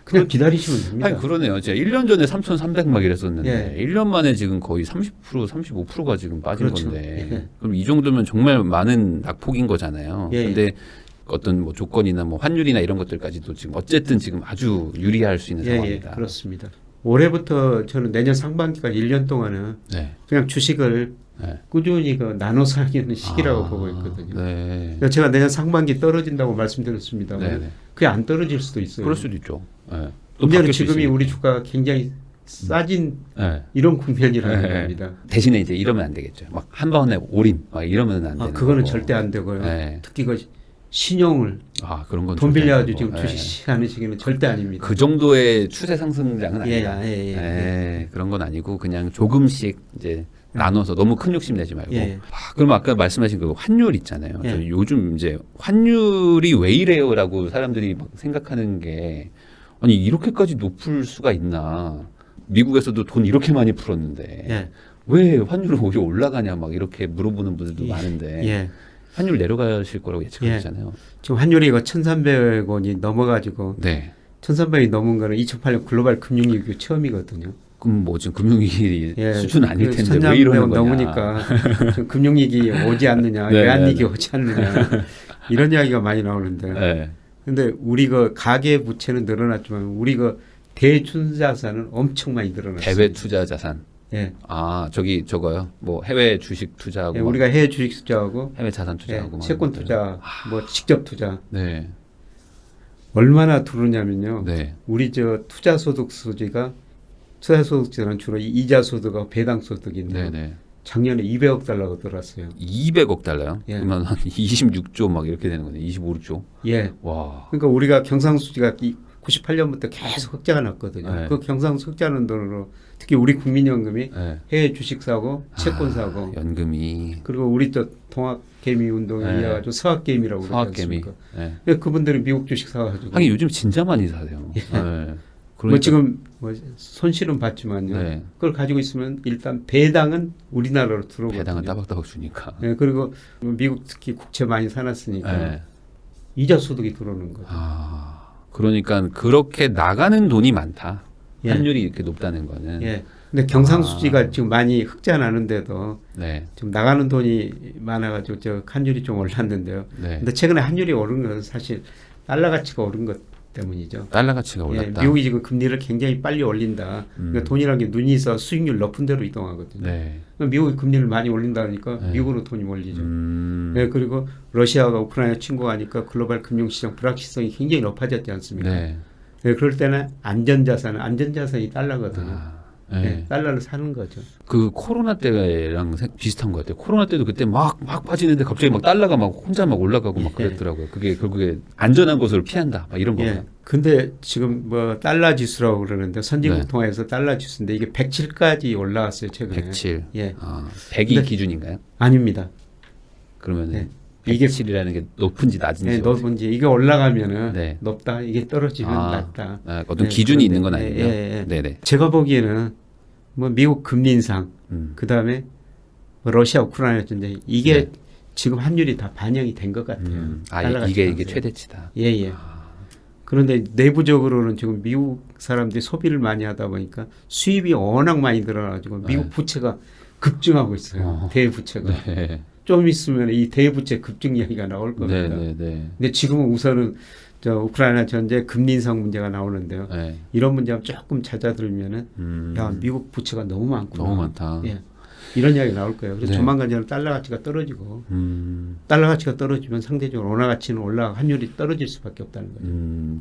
그냥 기다리시면 됩니다. 아니 그러네요. 제가 1년 전에 3,300 막 이랬었는데 예. 1년 만에 지금 거의 30% 35%가 지금 빠진 그렇죠. 건데 예. 그럼 이 정도면 정말 많은 낙폭인 거잖아요. 예. 근데 어떤 뭐 조건이나 뭐 환율이나 이런 것들까지도 지금 어쨌든 지금 아주 유리할 수 있는 예, 상황이다. 예, 그렇습니다. 올해부터 저는 내년 상반기까지 1년 동안은 네. 그냥 주식을 네. 꾸준히 그 나눠 사기는 시기라고 보고 있거든요. 네. 그래서 제가 내년 상반기 떨어진다고 말씀드렸습니다. 네, 네. 그게 안 떨어질 수도 있어요. 그럴 수도 있죠. 네. 또 문제는 바뀔 수 지금이 있으니까. 우리 주가가 굉장히 싸진 네. 이런 국면이라는 네. 겁니다. 대신에 이제 이러면 안 되겠죠. 막 한 번에 올인 막 이러면 안 되는 그거는 거고. 절대 안 되고요. 네. 특히 그 신용을 그런 건 돈 절대 빌려가지고 아니고. 지금 주식 하는 시기는 절대 아닙니다. 그 정도의 추세 상승장은 예, 아니다. 예, 예. 그런 건 아니고 그냥 조금씩 이제 나눠서 너무 큰 욕심 내지 말고. 예. 그럼 아까 말씀하신 그 환율 있잖아요. 예. 저 요즘 이제 환율이 왜 이래요라고 사람들이 막 생각하는 게 아니 이렇게까지 높을 수가 있나? 미국에서도 돈 이렇게 많이 풀었는데 예. 왜 환율은 오히려 올라가냐 막 이렇게 물어보는 분들도 많은데 예. 환율 내려가실 거라고 예측하잖아요. 지금 환율이 이거 1,300원이 넘어가지고 네. 1,300원이 넘은 거는 2008년 글로벌 금융위기 처음이거든요. 그럼 뭐 지금 금융위기 예, 수준 아닐 그 텐데 왜 이러는 거냐. 넘으니까 지금 금융위기 오지 않느냐, 네, 외환위기 네, 네. 오지 않느냐 이런 이야기가 많이 나오는데, 네. 근데 우리 그 가계 부채는 늘어났지만 우리 그 대준자산은 엄청 많이 늘어났어요. 대외 투자 자산. 예, 저거요. 뭐 해외 주식 투자하고 예, 막 우리가 해외 주식 투자하고 해외 자산 투자하고 예, 막 채권 이런 것들. 투자, 뭐 직접 투자 네. 얼마나 들어오냐면요. 네. 우리 저 투자 소득 수지가 투자 소득세는 주로 이자 소득하고 배당 소득인데 네, 네. 작년에 200억 달러가 들어왔어요. 200억 달러요? 예. 그러면 한 26조 막 이렇게 되는 거네. 25조. 예. 와. 그러니까 우리가 경상수지가 98년부터 계속 흑자가 났거든요. 네. 그 경상수 흑자는 돈으로 특히 우리 국민연금이 네. 해외 주식 사고 채권 사고 연금이 그리고 우리 또 통합개미 운동에 네. 이어가지고 서학개미라고 그러지 화학개미. 않습니까? 네. 그러니까 그분들이 미국 주식 사가지고 하긴 요즘 진짜 많이 사세요. 예. 네. 뭐 지금 뭐 손실은 봤지만요. 네. 그걸 가지고 있으면 일단 배당은 우리나라로 들어오거든요. 배당은 따박따박 주니까. 예, 그리고 미국 특히 국채 많이 사놨으니까 네. 이자 소득이 들어오는 거죠. 그러니까 그렇게 나가는 돈이 많다. 예. 환율이 이렇게 높다는 거는. 예. 근데 경상수지가 지금 많이 흑자 나는데도 네. 좀 나가는 돈이 많아가지고 저 환율이 좀 올랐는데요. 네. 근데 최근에 환율이 오른 것은 사실 달러 가치가 오른 것 때문이죠. 달러 가치가 예, 올랐다. 미국이 지금 금리를 굉장히 빨리 올린다. 그러니까 돈이라는 게 눈이 있어 수익률 높은 데로 이동하거든요. 네. 그러니까 미국이 금리를 많이 올린다니까 네. 미국으로 돈이 몰리죠. 음. 네, 그리고 러시아가 우크라이나 침공하니까 글로벌 금융시장 불확실성이 굉장히 높아졌지 않습니까? 네. 네, 그럴 때는 안전자산이 달러거든요. 네. 네, 달러를 사는 거죠. 그 코로나 때랑 비슷한 것 같아요. 코로나 때도 그때 막 빠지는데 갑자기 막 달러가 막 혼자 막 올라가고 막 예. 그랬더라고요. 그게 결국에 안전한 곳을 피한다. 막 이런 예. 거예요. 근데 지금 뭐 달러 지수라고 그러는데 선진국 네. 통화에서 달러 지수인데 이게 107까지 올라왔어요, 최근에. 107. 예. 100이 근데- 기준인가요? 아닙니다. 그러면은 네. 이게 107이라는 게 높은지 낮은지. 네, 높은지 이게 올라가면은 네. 높다, 이게 떨어지면 낮다. 어떤 네, 기준이 그런데- 있는 건 예, 아니고요. 예, 예. 네네. 제가 보기에는 뭐 미국 금리 인상, 그 다음에 뭐 러시아 우크라이나 전쟁 이게 네. 지금 환율이 다 반영이 된 것 같아요. 달러 이게 가치가. 최대치다. 예예. 그런데 내부적으로는 지금 미국 사람들이 소비를 많이 하다 보니까 수입이 워낙 많이 들어가지고 미국 네. 부채가 급증하고 있어요. 대부채가. 네. 좀 있으면 이 대부채 급증 이야기가 나올 겁니다. 근데 지금은 우선은 저 우크라이나 전쟁 금리 인상 문제가 나오는데요. 네. 이런 문제가 조금 잦아들면은 야 미국 부채가 너무 많구나. 너무 많다. 예. 이런 이야기 나올 거예요. 그래서 네. 조만간 저는 달러 가치가 떨어지고 달러 가치가 떨어지면 상대적으로 원화 가치는 올라가 환율이 떨어질 수밖에 없다는 거죠.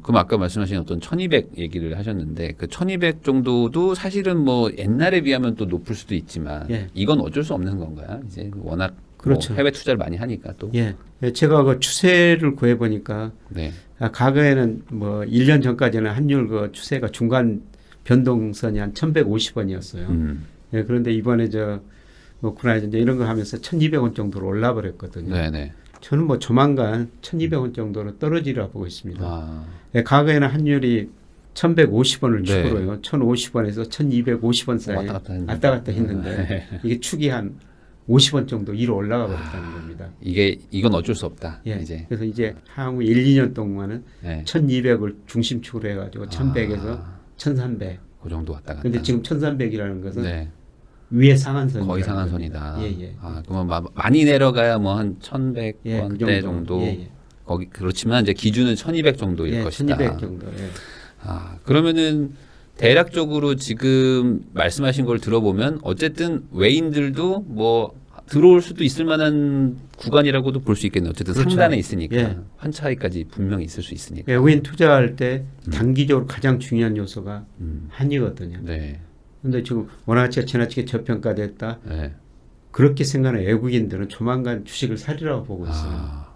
그럼 아까 말씀하신 어떤 1200 얘기를 하셨는데 그 1200 정도도 사실은 뭐 옛날에 비하면 또 높을 수도 있지만 예. 이건 어쩔 수 없는 건가요? 이제 워낙 그렇죠. 뭐 해외 투자를 많이 하니까 또. 예. 제가 그 추세를 구해 보니까 네. 과거에는 뭐 1년 전까지는 환율 그 추세가 중간 변동선이 한 1,150원이었어요. 예, 그런데 이번에 저 우크라이나 전쟁 이런 거 하면서 1,200원 정도로 올라 버렸거든요. 네네. 저는 뭐 조만간 1,200원 정도로 떨어지리라 보고 있습니다. 아. 예, 과거에는 환율이 1,150원을 네. 축으로요. 1,050원에서 1,250원 사이에 왔다 갔다 했는데 이게 축이 한 50원 정도 위로 올라가 버렸다는 겁니다. 이건 어쩔 수 없다. 예. 이제. 그래서 이제 향후 1, 2년 동안은 네. 1,200을 중심축으로 해가지고 1,100에서 1,300. 그 정도 왔다 갔다. 근데 지금 1,300이라는 것은 네. 위에 상한선이 거의 상한선이다. 예. 아, 그러면 많이 내려가야 뭐 한 1,100원대 예, 그 정도. 예. 거기 그렇지만 이제 기준은 1,200 정도일 예, 것이다. 1,200 정도. 예. 아, 그러면은 대략적으로 지금 말씀하신 걸 들어보면 어쨌든 외인들도 뭐 들어올 수도 있을 만한 구간이라고도 볼 수 있겠네요. 어쨌든 그렇죠. 상단에 있으니까 예. 환차익까지 분명히 있을 수 있으니까. 외국인 투자할 때 단기적으로 가장 중요한 요소가 음. 환이거든요. 네. 근데 지금 원화 가치가 지나치게 저평가됐다. 네. 그렇게 생각하는 외국인들은 조만간 주식을 사리라고 보고 있어요. 아,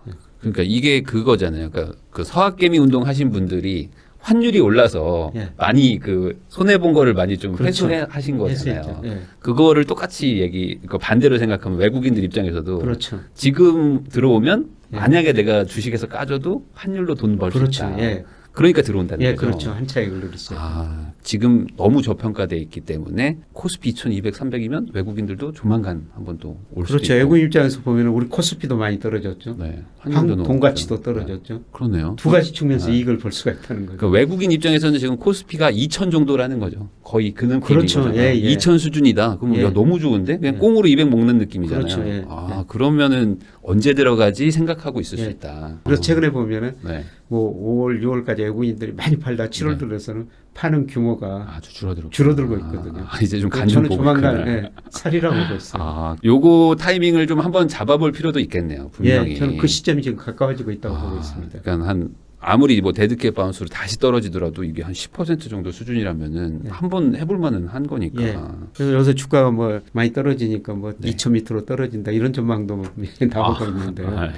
그러니까 이게 그거잖아요. 그러니까 그 서학개미 운동 하신 분들이 환율이 올라서 예. 많이 그 손해 본 거를 많이 좀 그렇죠. 회수하신 거잖아요. 했었죠. 예. 그거를 똑같이 그 반대로 생각하면 외국인들 입장에서도 그렇죠. 지금 들어오면 예. 만약에 내가 주식에서 까줘도 환율로 돈 벌 수 그렇죠. 있다. 예. 그러니까 들어온다는 예, 거죠. 그렇죠. 한 차익을 누리세요. 아, 지금 너무 저평가돼 있기 때문에 코스피 2,200, 300이면 외국인들도 조만간 한번 또 올 수도 그렇죠. 있고. 외국인 입장에서 보면 우리 코스피도 많이 떨어졌죠. 네. 한국 돈 가치도 네. 떨어졌죠. 그러네요. 두 가지 측면에서 이익을 볼 수가 있다는 거죠. 그러니까 외국인 입장에서는 지금 코스피가 2,000 정도라는 거죠. 거의 그는 그렇죠. 예, 예. 2,000 수준이다. 그럼 예. 야, 너무 좋은데 그냥 예. 꽁으로 200 먹는 느낌이잖아요. 그렇죠. 예. 아, 그러면은 언제 들어가지 생각하고 있을 수 예. 있다. 그래서 최근에 보면은 네. 뭐 5월, 6월까지 외국인들이 많이 팔다 7월 네. 들어서는 파는 규모가 아주 줄어들고 있거든요. 아, 이제 좀 그래서 간좀 저는 보고 조만간 있구나. 예, 살이라고 보고 있어요. 아, 요거 타이밍을 좀 한번 잡아볼 필요도 있겠네요. 분명히. 예, 저는 그 시점이 지금 가까워지고 있다고 보고 아, 있습니다. 그러니까 한 아무리 뭐 데드캣 바운스로 다시 떨어지더라도 이게 한 10% 정도 수준이라면은 예. 한번 해볼 만은 한 거니까. 예. 그래서 요새 주가가 뭐 많이 떨어지니까 뭐 네. 2,000m로 떨어진다 이런 전망도 나오고 있는데요. 아,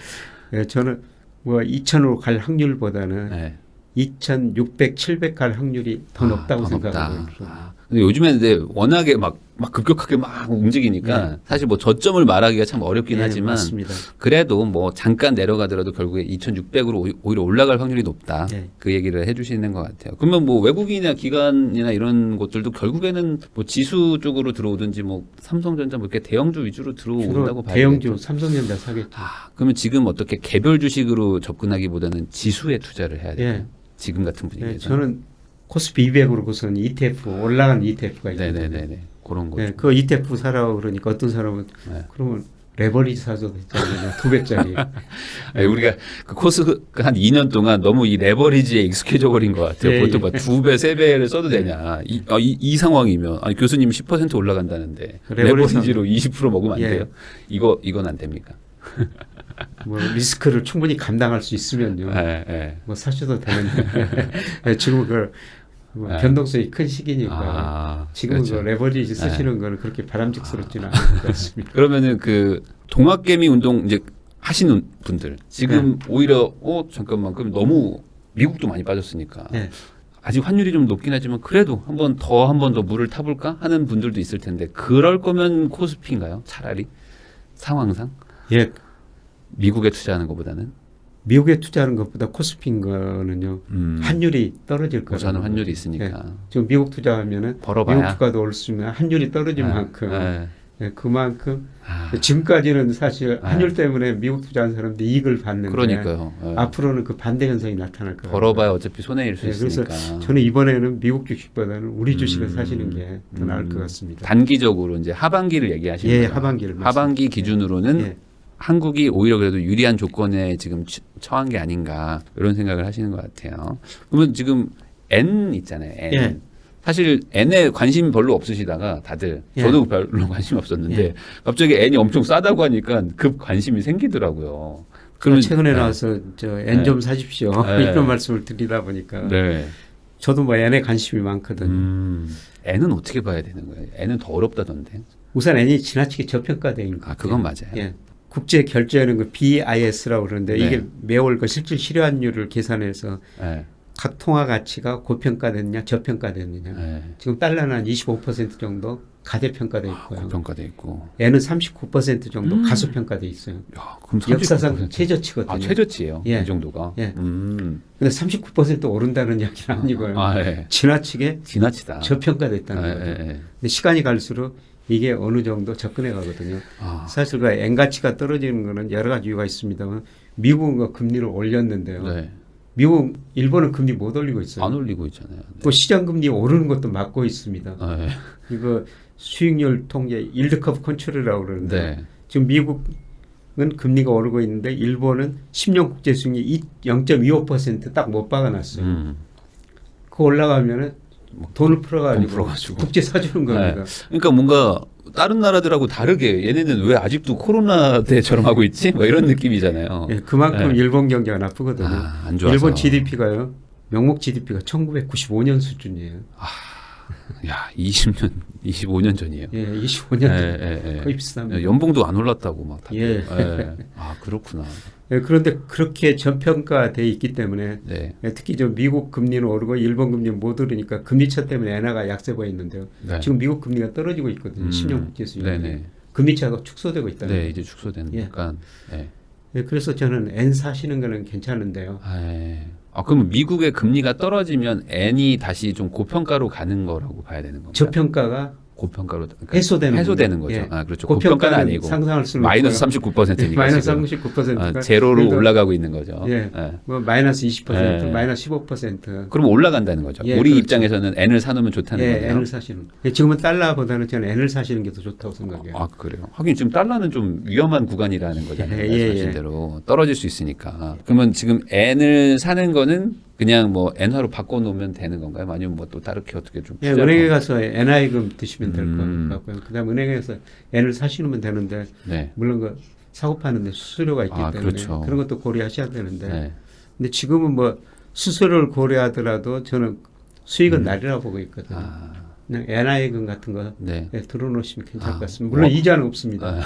예, 저는 뭐 2,000으로 갈 확률보다는 네. 2,600, 700 갈 확률이 더 높다고 더 생각하고 높다. 있어요. 아, 근데 요즘에는 이제 워낙에 막 급격하게 막 움직이니까 예. 사실 뭐 저점을 말하기가 참 어렵긴 예, 하지만 맞습니다. 그래도 뭐 잠깐 내려가더라도 결국에 2,600으로 오히려 올라갈 확률이 높다. 예. 그 얘기를 해주시는 것 같아요. 그러면 뭐 외국인이나 기관이나 이런 곳들도 결국에는 뭐 지수 쪽으로 들어오든지 뭐 삼성전자 뭐 이렇게 대형주 위주로 들어온다고 주로 봐야 대형주 되겠죠. 삼성전자 사겠죠. 아, 그러면 지금 어떻게 개별 주식으로 접근하기보다는 지수에 투자를 해야 돼요. 예. 지금 같은 예, 분위기에서. 저는 코스피 200으로 우선 ETF 올라간 ETF가 있거든요. 네네네네. 그런 거죠. 예, 그 ETF 사라고 그러니까 어떤 사람은 네. 그러면 레버리지 사줘도 되잖아요. 2배짜리. 아니, 우리가 그 코스 한 2년 동안 너무 이 레버리지에 익숙해져 버린 것 같아요. 예, 보통 예. 막 2배, 3배를 써도 되냐. 이 상황이면 아니 교수님 10% 올라간다는데 레버리지로 20% 먹으면 안 예. 돼요? 이건 안 됩니까? 뭐 리스크를 충분히 감당할 수 있으면요. 예, 예. 뭐 사셔도 되는데 예, 지금은 그 뭐 예. 변동성이 큰 시기니까 아, 지금은 그렇죠. 그 레버리지 쓰시는 거는 그렇게 바람직스럽지는 않은 것 같습니다. 그러면은 그 동학개미 운동 이제 하시는 분들 지금 오히려 잠깐만 그럼 너무 미국도 많이 빠졌으니까 예. 아직 환율이 좀 높긴 하지만 그래도 한 번 더 물을 타볼까 하는 분들도 있을 텐데 그럴 거면 코스피인가요? 차라리 상황상 예, 미국에 투자하는 것보다는 미국에 투자하는 것보다 코스피인 거는요. 환율이 떨어질 거라는 우선은 환율이 거죠. 있으니까 예. 지금 미국 투자하면은 벌어봐야. 미국 주가도 올 수 있는 환율이 떨어진 예, 만큼 예. 예, 그만큼 지금까지는 사실 환율 때문에 미국 투자한 사람들이 이익을 봤는데 그러니까요. 앞으로는 그 반대 현상이 나타날 거예요. 벌어봐야 어차피 손해일 수 그래서 있으니까. 저는 이번에는 미국 주식보다는 우리 주식을 사시는 게 더 나을 것 같습니다. 단기적으로 이제 하반기를 얘기하시는 예, 거예요. 하반기를 하반기 기준으로는 예. 한국이 오히려 그래도 유리한 조건에 지금 처한 게 아닌가 이런 생각을 하시는 것 같아요. 그러면 지금 N 있잖아요. N. 예. 사실 N에 관심이 별로 없으시다가 다들 예. 저도 별로 관심이 없었는데 예. 갑자기 N이 엄청 싸다고 하니까 급 관심이 생기더라고요. 그러면 최근에 네. 나와서 저 N 좀 사십시오 네. 이런 말씀을 드리다 보니까 네. 저도 뭐 N에 관심이 많거든요. N은 어떻게 봐야 되는 거예요? N은 더 어렵다던데. 우선 N이 지나치게 저평가되는 거예요. 그건 맞아요. 예. 국제 결제하는 그 BIS라고 그러는데 네. 이게 매월 그 실질 실효환율을 계산해서 네. 각 통화 가치가 고평가됐냐 저평가됐느냐. 네. 지금 달러는 한 25% 정도 가대평가돼 있고요. 고평가돼 있고. N은 39% 정도 가소평가돼 있어요. 야, 그럼 역사상 39%. 최저치거든요. 최저치예요. 예. 이 정도가. 예. 근데 39% 오른다는 이야기는 아니고요. 예. 지나치게 지나치다. 저평가됐다는 예, 거죠. 예, 예. 근데 시간이 갈수록 이게 어느 정도 접근해 가거든요. 아. 사실 그 N 가치가 떨어지는 거는 여러 가지 이유가 있습니다만 미국은 그 금리를 올렸는데요. 네. 미국, 일본은 금리 못 올리고 있어요. 안 올리고 있잖아요. 네. 또 시장 금리 오르는 것도 막고 있습니다. 예. 이거 수익률 통계 일드 커브 컨트롤이라고 그러는데 네. 지금 미국은 금리가 오르고 있는데 일본은 10년 국제 수익률이 0.25% 딱 못 박아놨어요. 그거 올라가면은 돈을 풀어가지고 국제 사주는 겁니다. 그러니까 뭔가 다른 나라들하고 다르게 얘네는 왜 아직도 코로나 때처럼 하고 있지? 뭐 이런 느낌이잖아요. 예, 그만큼 네. 일본 경제가 나쁘거든요. 안 좋아서. 일본 GDP가요. 명목 GDP가 1995년 수준이에요. 야, 20년, 25년 전이에요. 예, 25년 거의 비슷합니다. 연봉도 안 올랐다고 막. 예. 그렇구나. 예, 그런데 그렇게 저평가돼 있기 때문에 네. 예, 특히 저 미국 금리는 오르고 일본 금리는 못 오르니까 금리차 때문에 엔화가 약세 보여 있는데요. 네. 지금 미국 금리가 떨어지고 있거든요. 10년 국제 수익률. 네네. 금리차가 축소되고 있다는 네, 거예요. 이제 축소되니까. 예. 예, 그래서 저는 N 사시는 거는 괜찮은데요. 그럼 미국의 금리가 떨어지면 N이 다시 좀 고평가로 가는 거라고 봐야 되는 건가요? 저평가가 고평가로 그러니까 해소되는 거죠. 예. 그렇죠. 고평가는 아니고 상상할 수는 마이너스 없고요. 39%니까 마이너스 39%가 제로로 올라가고 있는 거죠. 예. 뭐 마이너스 20%, 예. 마이너스 15%. 그럼 올라간다는 거죠. 예, 우리 그렇죠. 입장에서는 N을 사놓으면 좋다는 예, 거네요. N을 사시는. 예, 지금은 달러보다는 저는 N을 사시는 게 더 좋다고 생각해요. 그래요. 하긴 지금 달러는 좀 위험한 구간이라는 거잖아요. 예, 말씀하신 대로 떨어질 수 있으니까. 그러면 지금 N을 사는 거는 그냥 뭐 엔화로 바꿔놓으면 되는 건가요? 아니면 뭐 또 다르게 어떻게 좀? 예, 은행에 가서 NI금 드시면 될 것 음. 같고요. 그다음 은행에서 N을 사시면 되는데 네. 물론 그 사고 파는데 수수료가 있기 때문에 그렇죠. 그런 것도 고려하셔야 되는데. 네. 근데 지금은 뭐 수수료를 고려하더라도 저는 수익은 날이라고 보고 있거든요. 그냥 NI금 같은 거 네. 들어놓으시면 괜찮을 것 같습니다. 물론 이자는 없습니다.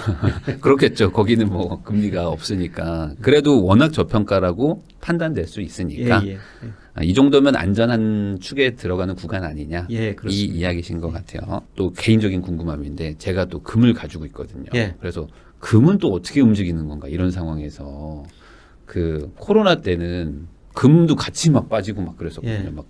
그렇겠죠. 거기는 뭐 금리가 없으니까. 그래도 워낙 저평가라고 판단될 수 있으니까. 예. 이 정도면 안전한 축에 들어가는 구간 아니냐. 예, 이 그렇습니다. 이야기신 것 같아요. 또 개인적인 궁금함인데 제가 또 금을 가지고 있거든요. 예. 그래서 금은 또 어떻게 움직이는 건가 이런 상황에서 그 코로나 때는 금도 같이 막 빠지고 막 그랬었거든요. 예. 막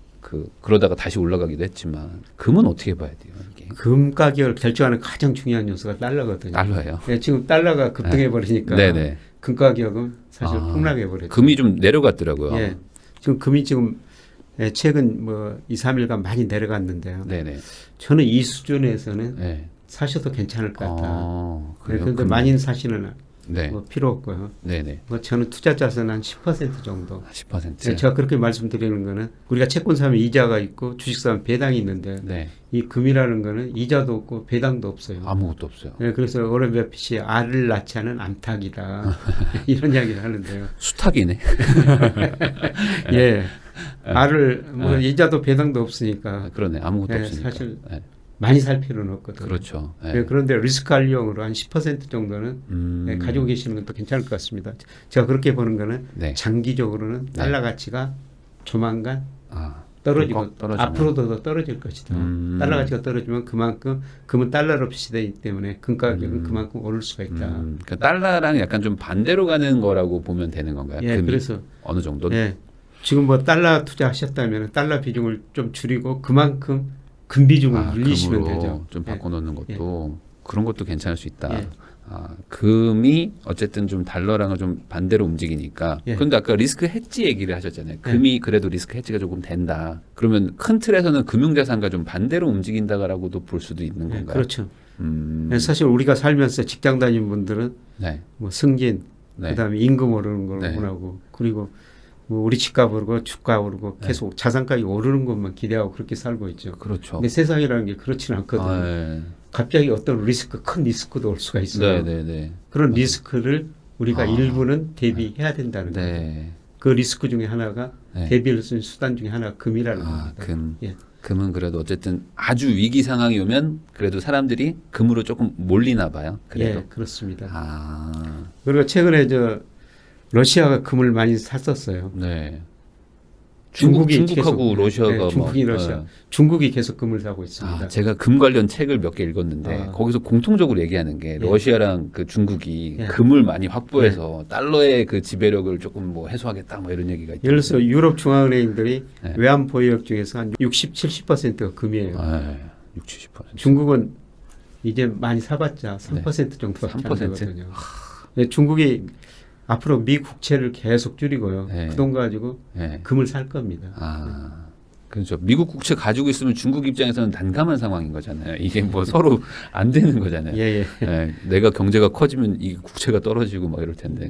그러다가 다시 올라가기도 했지만 금은 어떻게 봐야 돼요? 이게 금 가격을 결정하는 가장 중요한 요소가 달러거든요. 달러예요. 예, 지금 달러가 급등해 버리니까 네네. 금 가격은 사실 폭락해 버렸죠. 금이 좀 내려갔더라고요. 예. 지금 금이 지금 최근 뭐 2, 3일간 많이 내려갔는데요. 네네. 저는 이 수준에서는 네. 사셔도 괜찮을 것 같다. 그래요? 그런데 많이 사시는 네. 뭐 필요 없고요. 네네. 뭐 저는 투자 자산 한 10% 정도. 10%. 제가 그렇게 말씀드리는 거는 우리가 채권 사면 이자가 있고 주식 사면 배당이 있는데 네. 이 금이라는 거는 이자도 없고 배당도 없어요. 아무것도 없어요. 네, 그래서 오렌 버핏이 알을 낳지 않은 암탉이다 이런 이야기를 하는데요. 수탉이네. 예, 알을 뭐 이자도 배당도 없으니까 그러네. 아무것도 네, 없으니까. 사실 네. 많이 살 필요는 없거든요. 그렇죠. 네. 네, 그런데 리스크 관리용으로 한 10% 정도는 네, 가지고 계시는 건 또 괜찮을 것 같습니다. 제가 그렇게 보는 거는 네. 장기적으로는 달러 가치가 조만간 떨어지고 떨어지면. 앞으로도 더 떨어질 것이다. 달러 가치가 떨어지면 그만큼 금은 달러로 표시되기 때문에 금 가격은 그만큼 오를 수가 있다. 그러니까 달러랑 약간 좀 반대로 가는 거라고 보면 되는 건가요? 예, 금이 그래서 어느 정도? 예, 지금 뭐 달러 투자하셨다면 달러 비중을 좀 줄이고 그만큼 금 비중을 늘리시면 금으로 되죠. 좀 예. 바꿔놓는 것도 그런 것도 괜찮을 수 있다. 예. 금이 어쨌든 좀 달러랑은 좀 반대로 움직이니까. 예. 그런데 아까 리스크 헤지 얘기를 하셨잖아요. 금이 그래도 리스크 헤지가 조금 된다. 그러면 큰 틀에서는 금융자산과 좀 반대로 움직인다라고도 볼 수도 있는 건가요? 그렇죠. 사실 우리가 살면서 직장 다니는 분들은 네. 뭐 승진, 네. 그다음에 임금 오르는 걸 네. 원하고, 그리고 뭐 우리 집값 오르고 주가 오르고 계속 자산가격이 오르는 것만 기대하고 그렇게 살고 있죠. 그렇죠. 근데 세상이라는 게 그렇지는 않거든요. 네. 갑자기 어떤 리스크, 큰 리스크도 올 수가 있어요. 네. 그런 리스크를 우리가 일부는 대비해야 된다는 거죠. 네. 그 리스크 중에 하나가 네. 대비할 수 있는 수단 중에 하나가 금이라는 겁니다. 금. 예. 금은 그래도 어쨌든 아주 위기 상황이 오면 그래도 사람들이 금으로 조금 몰리나 봐요. 그래도. 예, 그렇습니다. 그리고 최근에 러시아가 금을 많이 샀었어요. 네. 중국이 중국하고 계속, 러시아가 네, 중국이 막, 러시아, 중국이 계속 금을 사고 있습니다. 제가 금 관련 책을 몇 개 읽었는데 거기서 공통적으로 얘기하는 게 러시아랑 그 중국이 금을 많이 확보해서 달러의 그 지배력을 조금 뭐 해소하겠다 뭐 이런 얘기가 있죠. 예를 들어서 유럽 중앙은행들이 외환 보유액 중에서 한 60, 70%가 금이에요. 60, 70%. 중국은 이제 많이 사봤자 3% 정도밖에 3%? 안 되거든요. 중국이 앞으로 미 국채를 계속 줄이고요. 그 돈 가지고 금을 살 겁니다. 그렇죠. 미국 국채 가지고 있으면 중국 입장에서는 난감한 상황인 거잖아요. 이게 뭐 서로 안 되는 거잖아요. 내가 경제가 커지면 이 국채가 떨어지고 막 이럴 텐데.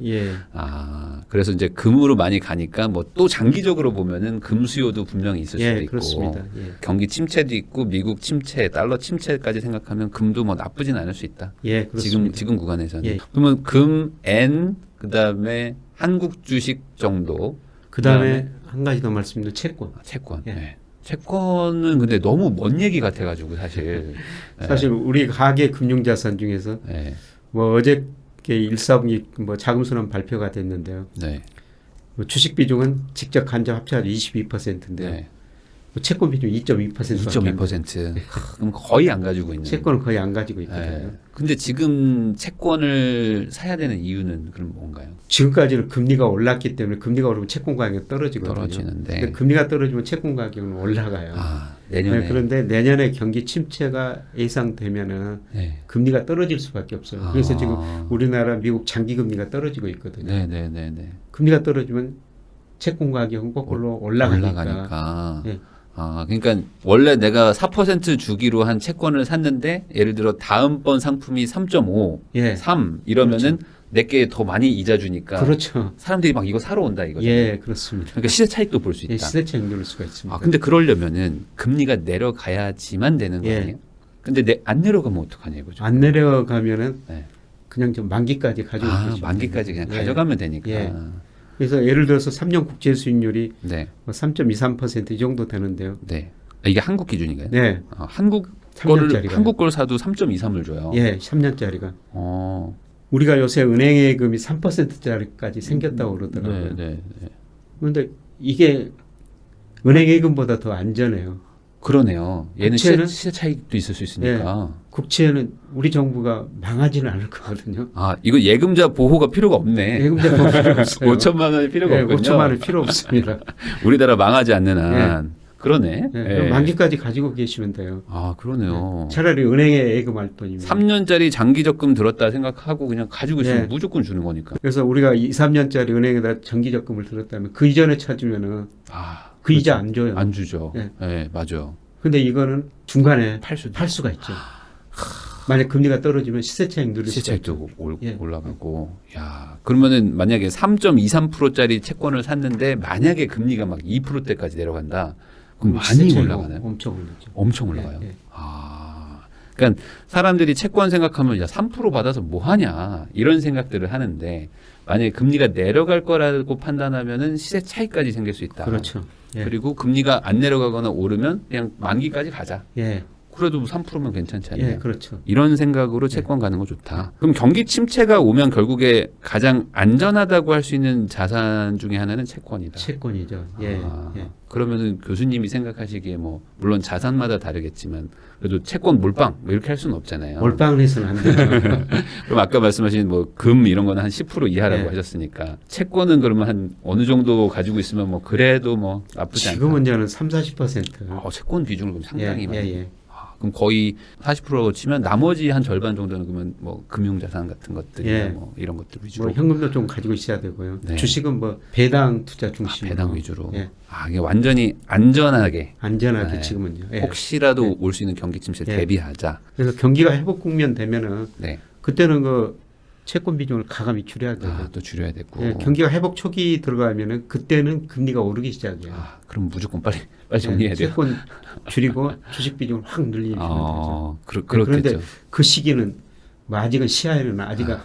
그래서 이제 금으로 많이 가니까 뭐 또 장기적으로 보면은 금 수요도 분명히 있을 수도 있고. 그렇습니다. 경기 침체도 있고 미국 침체, 달러 침체까지 생각하면 금도 뭐 나쁘진 않을 수 있다. 그렇습니다. 지금 구간에서는. 그러면 금, 엔, 그다음에 한국 주식 정도. 그다음에 한 가지 더 말씀드리면 채권. 채권. 채권은 근데 너무 먼 얘기 같아가지고 사실. 사실 우리 가계 금융자산 중에서 뭐 어저께 1사분기 뭐 자금순환 발표가 됐는데요. 뭐 주식 비중은 직접 간접 합쳐서 22%인데요. 뭐 채권 비중 2.2%. 2.2%. 그럼 거의 안 가지고 있는. 채권은 거의 안 가지고 있거든요. 근데 지금 채권을 사야 되는 이유는 그럼 뭔가요? 지금까지는 금리가 올랐기 때문에 금리가 오르면 채권 가격이 떨어지거든요. 떨어지는데. 근데 금리가 떨어지면 채권 가격은 올라가요. 내년에. 그런데 내년에 경기 침체가 예상되면은 금리가 떨어질 수밖에 없어요. 그래서 지금 우리나라, 미국 장기 금리가 떨어지고 있거든요. 금리가 떨어지면 채권 가격은 거꾸로 올라가니까. 그러니까 원래 내가 4% 주기로 한 채권을 샀는데 예를 들어 다음번 상품이 3.5, 3 이러면은 내게 더 많이 이자 주니까 사람들이 막 이거 사러 온다 이거죠. 그렇습니다. 그러니까 시세 차익도 볼 수 있다. 시세 차익 누릴 수가 있습니다. 근데 그러려면은 금리가 내려가야지만 되는 거 아니에요? 근데 안 내려가면 어떡하냐 이거죠. 안 내려가면은 그냥 좀 만기까지 가지고 만기까지 그냥 가져가면 되니까. 그래서 예를 들어서 3년 국채 수익률이 뭐 3.23% 이 정도 되는데요. 이게 한국 기준인가요? 한국 3년짜리가. 한국 걸 사도 3.23을 줘요. 3년짜리가. 우리가 요새 은행 예금이 3%짜리까지 생겼다고 그러더라고요. 그런데 이게 은행 예금보다 더 안전해요. 그러네요. 얘는 시세 차익도 있을 수 있으니까. 국채는 우리 정부가 망하지는 않을 거거든요. 이거 예금자 보호가 필요가 없네. 예금자 보호 필요 없어요. 5천만 원이 필요가 없군요. 5천만 원 필요 없습니다. 우리나라 망하지 않는 한. 그러네. 그럼 만기까지 가지고 계시면 돼요. 그러네요. 차라리 은행에 예금할 돈이면. 3년짜리 장기 적금 들었다 생각하고 그냥 가지고 있으면 무조건 주는 거니까. 그래서 우리가 2, 3년짜리 은행에다 정기 적금을 들었다면 그 이전에 찾으면은 그 이자 안 줘요. 안 주죠. 맞아요. 근데 이거는 중간에 팔 수가 있죠. 만약 금리가 떨어지면 시세 차익 누릴 시세 차익도 올라가고. 그러면은 만약에 3.23%짜리 채권을 샀는데 만약에 금리가 막 2%대까지 내려간다. 그럼 많이 올라가나요? 엄청 올라죠. 엄청 올라가요. 그러니까 사람들이 채권 생각하면 3% 받아서 뭐 하냐 이런 생각들을 하는데 만약에 금리가 내려갈 거라고 판단하면은 시세 차익까지 생길 수 있다. 그렇죠. 그리고 금리가 안 내려가거나 오르면 그냥 만기까지 가자. 그래도 3%면 괜찮지 않나요? 그렇죠. 이런 생각으로 채권 가는 거 좋다. 그럼 경기 침체가 오면 결국에 가장 안전하다고 할 수 있는 자산 중에 하나는 채권이다. 채권이죠. 그러면은 교수님이 생각하시기에 뭐 물론 자산마다 다르겠지만 그래도 채권 몰빵 뭐 이렇게 할 수는 없잖아요. 몰빵을 해서는 안 되죠. 그럼 아까 말씀하신 뭐 금 이런 거는 한 10% 이하라고 하셨으니까 채권은 그러면 한 어느 정도 가지고 있으면 뭐 그래도 뭐 나쁘지 않다. 지금 문제는 30, 40%. 채권 비중을 그럼 상당히 많이. 그럼 거의 40%로 치면 나머지 한 절반 정도는 그러면 뭐 금융자산 같은 것들이나 예. 뭐 이런 것들 위주로. 뭐 현금도 좀 가지고 있어야 되고요. 네. 주식은 뭐 배당 투자 중심. 배당 위주로. 예. 이게 완전히 안전하게. 안전하게 네. 지금은요. 예. 혹시라도 예. 올 수 있는 경기 침체 예. 대비하자. 그래서 경기가 회복 국면 되면은 네. 그때는 그 채권 비중을 가감히 줄여야 돼요. 또 줄여야 되고. 예, 경기가 회복 초기 들어가면은 그때는 금리가 오르기 시작해요. 그럼 무조건 빨리 정리해야 돼요. 채권 줄이고 주식 비중을 확 늘리면 되죠. 그렇겠죠. 그런데 그 시기는 뭐 아직은 시야에는 아직은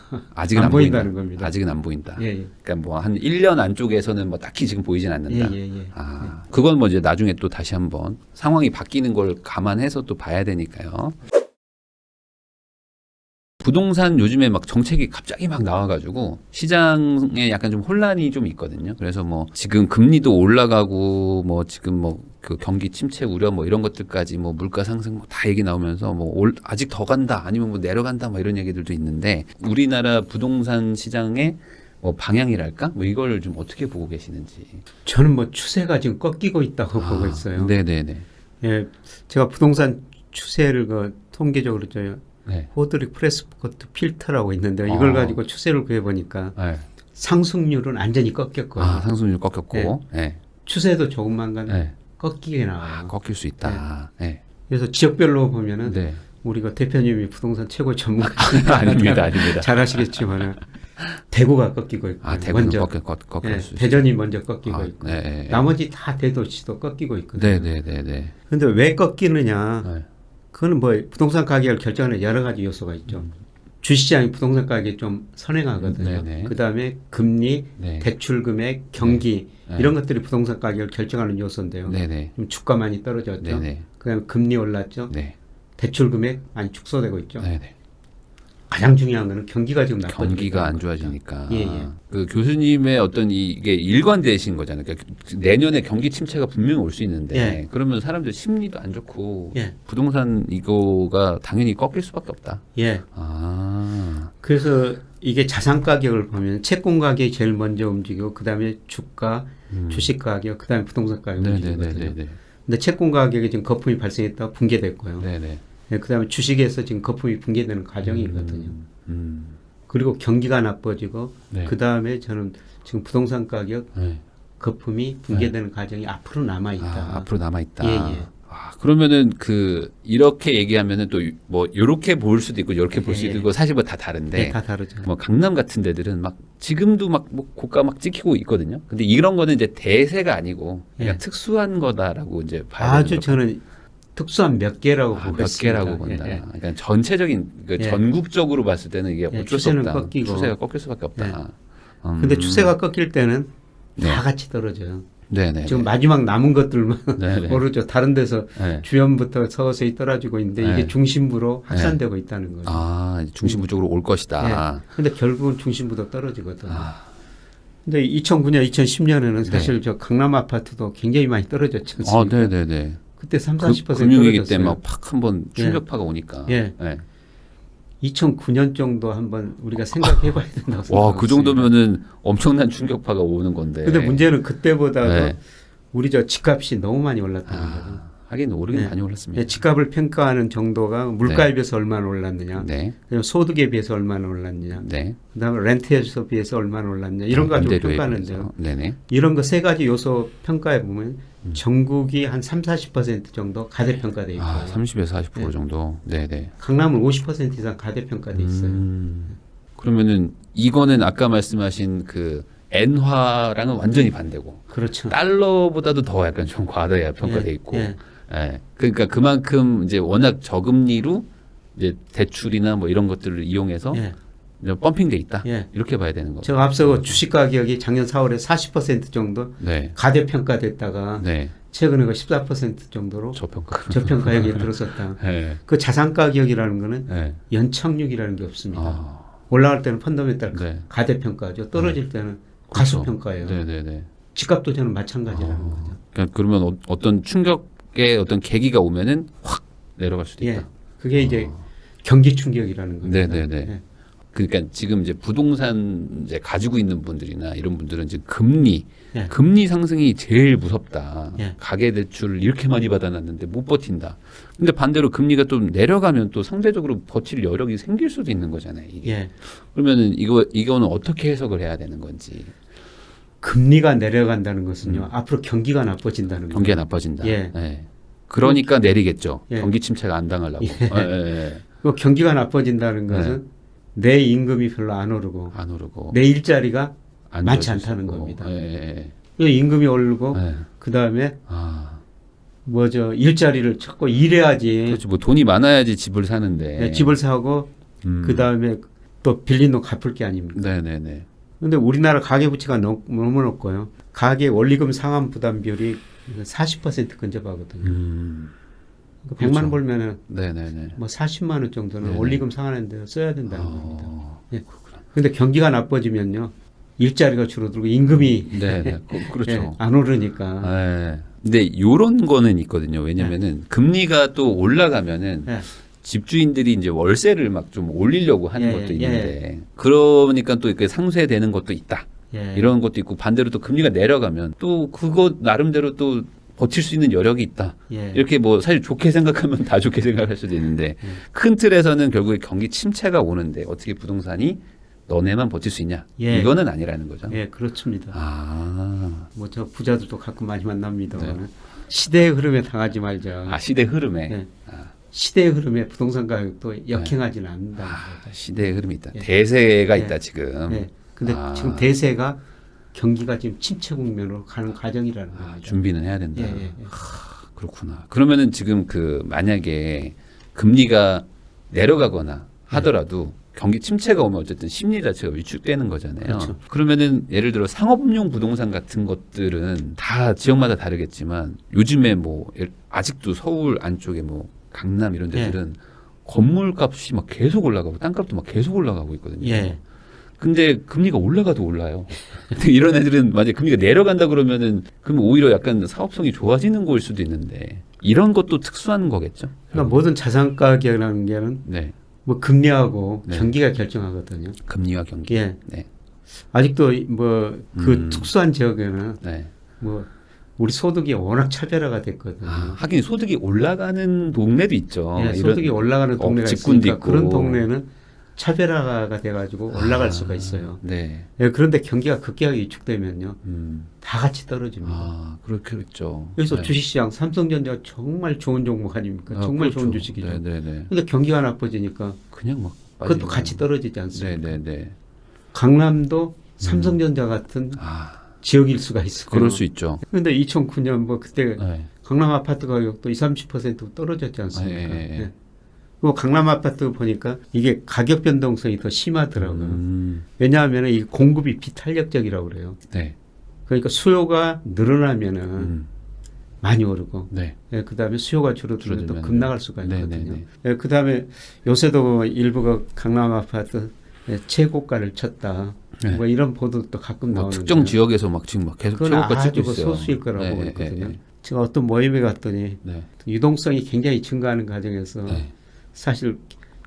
안 보인다는 겁니다. 아직은 안 보인다. 예, 예. 그러니까 뭐 한 1년 안쪽에서는 뭐 딱히 지금 보이진 않는다. 예, 예, 예. 그건 뭐 이제 나중에 또 다시 한번 상황이 바뀌는 걸 감안해서 또 봐야 되니까요. 부동산 요즘에 막 정책이 갑자기 막 나와가지고 시장에 약간 좀 혼란이 좀 있거든요. 그래서 뭐 지금 금리도 올라가고 뭐 지금 뭐 그 경기 침체 우려 뭐 이런 것들까지 뭐 물가 상승 뭐 다 얘기 나오면서 뭐 아직 더 간다 아니면 뭐 내려간다 뭐 이런 얘기들도 있는데 우리나라 부동산 시장의 뭐 방향이랄까 뭐 이걸 좀 어떻게 보고 계시는지. 저는 뭐 추세가 지금 꺾이고 있다고 보고 있어요. 네네네. 예, 제가 부동산 추세를 그 통계적으로 저 네. 호드릭 프레스포트 필터라고 있는데 이걸 가지고 추세를 구해 보니까 네. 상승률은 완전히 꺾였고요. 상승률 꺾였고. 네. 추세도 조금만 네. 꺾이게 나와요. 꺾일 수 있다. 네. 그래서 지역별로 보면은 네. 우리가 대표님이 부동산 최고 전문가입니다. 아닙니다. 잘 아시겠지만 대구가 꺾이고 있고 대구는 먼저 꺾일 수 대전이 먼저 꺾이고 있고 네. 나머지 다 대도시도 꺾이고 있거든요. 네네네. 그런데 왜 꺾이느냐? 네. 그거는 뭐 부동산 가격을 결정하는 여러 가지 요소가 있죠. 주시장이 부동산 가격이 좀 선행하거든요. 그 다음에 금리, 네. 대출 금액, 경기 네. 이런 것들이 부동산 가격을 결정하는 요소인데요. 네네. 좀 주가 많이 떨어졌죠. 네네. 그다음에 금리 올랐죠. 네. 대출 금액 많이 축소되고 있죠. 네네. 가장 중요한 거는 경기가 지금 나빠지고 경기가 안 좋아지니까. 예, 예. 그 교수님의 어떤 이게 일관되신 거잖아요. 그러니까 내년에 경기 침체가 분명히 올 수 있는데 예. 그러면 사람들 심리도 안 좋고 예. 부동산 이거가 당연히 꺾일 수밖에 없다. 예. 그래서 이게 자산 가격을 보면 채권 가격이 제일 먼저 움직이고 그다음에 주가, 주식 가격, 그다음에 부동산 가격이 움직이거든요. 근데 채권 가격에 지금 거품이 발생했다가 붕괴됐고요. 네네. 네, 그다음에 주식에서 지금 거품이 붕괴되는 과정이거든요. 그리고 경기가 나빠지고 네. 그다음에 저는 지금 부동산 가격 네. 거품이 붕괴되는 과정이 앞으로 남아 있다. 앞으로 남아 있다. 예, 예. 그러면은 이렇게 얘기하면은 또 뭐 요렇게 볼 수도 있고 요렇게 볼 수도 예, 있고 사실 뭐 다 다른데. 네, 다 다르죠. 뭐 강남 같은 데들은 막 지금도 막 뭐 고가 막 찍히고 있거든요. 근데 이런 거는 이제 대세가 아니고 그냥 예. 특수한 거다라고 이제 봐야 아주 되는 저는 특수한 몇 개라고 보고 몇 있습니다. 개라고 본다. 예, 예. 그러니까 전체적인 예. 전국적으로 봤을 때는 이게 예, 어쩔 수 추세는 없다. 꺾이고. 추세가 꺾일 수밖에 없다. 근데 추세가 꺾일 때는 네. 다 같이 떨어져요. 네네. 지금 마지막 남은 것들만 네네. 오르죠. 다른 데서 네. 주연부터 서서히 떨어지고 있는데 네. 이게 중심부로 확산되고 있다는 거죠. 중심부 쪽으로 올 것이다. 근데 결국은 중심부도 떨어지거든요. 근데 2009년, 2010년에는 사실 저 강남 아파트도 굉장히 많이 떨어졌지 않습니까? 네네네. 그때 30% 금융위기 때 떨어졌어요. 막 팍 한번 충격파가 오니까. 예. 네. 2009년 정도 한번 우리가 생각해봐야 된다고 생각합니다. 와, 그 정도면은 엄청난 충격파가 오는 건데. 근데 문제는 그때보다도 네. 우리 저 집값이 너무 많이 올랐다는 거죠. 하긴 오르긴 네. 많이 올랐습니다. 예, 집값을 평가하는 정도가 물가에 비해서 얼마나 올랐느냐, 네. 그다음에 소득에 비해서 얼마나 올랐느냐, 네. 그다음에 렌트에서 비해서 얼마나 올랐느냐 이런 거 가지고 평가하는데요. 네네. 이런 거 세 가지 요소 평가해 보면 전국이 한 30-40% 정도 가대평가돼 있고요. 30에서 40% 네. 정도. 네네. 강남은 50% 이상 가대평가돼 있어요. 그러면은 이거는 아까 말씀하신 그 엔화랑은 완전히 반대고. 그렇죠. 달러보다도 더 약간 좀 과다해 평가돼 있고. 예. 예. 그러니까 그만큼 이제 워낙 저금리로 이제 대출이나 뭐 이런 것들을 이용해서 예. 이제 펌핑돼 있다. 예. 이렇게 봐야 되는 거죠. 제가 앞서 주식 가격이 작년 4월에 40% 정도 네. 가대평가됐다가 네. 최근에 그 14% 정도로 저평가액에 들어섰다. 네. 그 자산 가격이라는 거는 네. 연착륙이라는 게 없습니다. 올라갈 때는 펀더멘탈 네. 가대평가죠. 떨어질 때는 과소평가예요. 네네네. 집값도 저는 마찬가지라는 거죠. 그러니까 그러면 어떤 충격의 어떤 계기가 오면은 확 내려갈 수도 있다. 예. 그게 이제 경기 충격이라는 겁니다. 네네네. 예. 그러니까 지금 이제 부동산 이제 가지고 있는 분들이나 이런 분들은 지금 금리 예. 금리 상승이 제일 무섭다. 예. 가계 대출을 이렇게 많이 받아놨는데 못 버틴다. 근데 반대로 금리가 좀 내려가면 또 상대적으로 버틸 여력이 생길 수도 있는 거잖아요. 이게. 예. 그러면은 이거는 어떻게 해석을 해야 되는 건지. 금리가 내려간다는 것은요. 앞으로 경기가 나빠진다는 거예요. 경기가 나빠진다. 예. 예. 그러니까 내리겠죠. 예. 경기 침체가 안 당하려고. 예. 예. 그 경기가 나빠진다는 것은 네. 내 임금이 별로 안 오르고 안 오르고 내 일자리가 안 많지 좋아지고. 않다는 겁니다. 예. 그 임금이 오르고 예. 그 다음에 아. 일자리를 찾고 일해야지 그렇지. 뭐 돈이 많아야지 집을 사는데. 예, 집을 사고 그 다음에 또 빌린 돈 갚을 게 아닙니까? 네네네. 근데 우리나라 가계부채가 너무 높고요. 가계 원리금 상환 부담 비율이 40% 근접하거든요. 그러니까 100만 원 벌면은 네네네. 뭐 40만 원 정도는 네네. 원리금 상환하는 데 써야 된다는 겁니다. 예. 근데 경기가 나빠지면요. 일자리가 줄어들고 임금이 네네. 그렇죠. 예, 안 오르니까. 네. 근데 요런 거는 있거든요. 왜냐면은 금리가 또 올라가면은 예. 집주인들이 이제 월세를 막 좀 올리려고 하는 예, 것도 예. 있는데 그러니까 또 이렇게 상쇄되는 것도 있다. 예. 이런 것도 있고 반대로 또 금리가 내려가면 또 그거 나름대로 또 버틸 수 있는 여력이 있다. 예. 이렇게 뭐 사실 좋게 생각하면 다 좋게 생각할 수도 있는데 큰 틀에서는 결국에 경기 침체가 오는데 어떻게 부동산이 너네만 버틸 수 있냐? 예. 이거는 아니라는 거죠. 예, 그렇습니다. 아, 뭐 저 부자들도 가끔 많이 만납니다. 네. 시대의 흐름에 당하지 말자. 아 시대 흐름에. 예. 아, 시대의 흐름에 부동산 가격도 역행하지는 않는다. 시대의 흐름이 있다. 예. 대세가 예. 있다 지금. 예. 근데 아. 지금 대세가 경기가 지금 침체 국면으로 가는 과정이라는 아, 겁니다. 준비는 해야 된다. 예, 예, 예. 그렇구나. 그러면은 지금 그 만약에 금리가 내려가거나 하더라도 경기 침체가 오면 어쨌든 심리 자체가 위축되는 거잖아요. 그렇죠. 그러면은 예를 들어 상업용 부동산 같은 것들은 다 지역마다 다르겠지만 요즘에 뭐 아직도 서울 안쪽에 뭐 강남 이런 데들은 건물값이 막 계속 올라가고 땅값도 막 계속 올라가고 있거든요. 예. 근데 금리가 올라가도 올라요. 근데 이런 애들은 만약에 금리가 내려간다 그러면은 그럼 오히려 약간 사업성이 좋아지는 거일 수도 있는데 이런 것도 특수한 거겠죠. 그러니까 모든 자산 가격이라는 게는 네. 뭐 금리하고 네. 경기가 결정하거든요. 금리와 경기. 예. 네. 아직도 뭐 그 특수한 지역에는 네. 뭐 우리 소득이 워낙 차별화가 됐거든요. 아, 하긴 소득이 올라가는 동네도 있죠. 예, 소득이 올라가는 동네가 집군도 있으니까 있고. 그런 동네는 차별화가 돼가지고 올라갈 수가 있어요. 네. 예, 그런데 경기가 급격하게 위축되면요, 다 같이 떨어집니다. 아, 그렇겠죠. 그래서 네. 주식시장 삼성전자가 정말 좋은 종목 아닙니까? 아, 정말 그렇죠. 좋은 주식이죠. 네네네. 근데 경기가 나빠지니까 그냥 막 그것도 빠지고. 같이 떨어지지 않습니까? 네네네. 강남도 삼성전자 같은 아, 지역일 수가 있어요. 그럴 수 있죠. 근데 2009년 뭐 그때 네. 강남 아파트 가격도 20-30% 떨어졌지 않습니까? 예, 예, 예. 예. 그 강남 아파트 보니까 이게 가격 변동성이 더 심하더라고요. 왜냐하면 이 공급이 비탄력적이라고 그래요. 네. 그러니까 수요가 늘어나면은 음. 많이 오르고, 네. 예, 그 다음에 수요가 줄어들면 또 줄어들면. 급락할 수가 있거든요. 네네네. 예, 그 다음에 요새도 일부가 강남 아파트 최고가를 쳤다. 네. 뭐 이런 보도도 가끔 뭐 나오는데. 특정 지역에서 막 지금 막 계속 그건 최고가 아주 찍고 있어요. 소수일 거라고 네, 보고 네, 있거든요. 네, 제가 어떤 모임에 갔더니 네. 유동성이 굉장히 증가하는 과정에서 네. 사실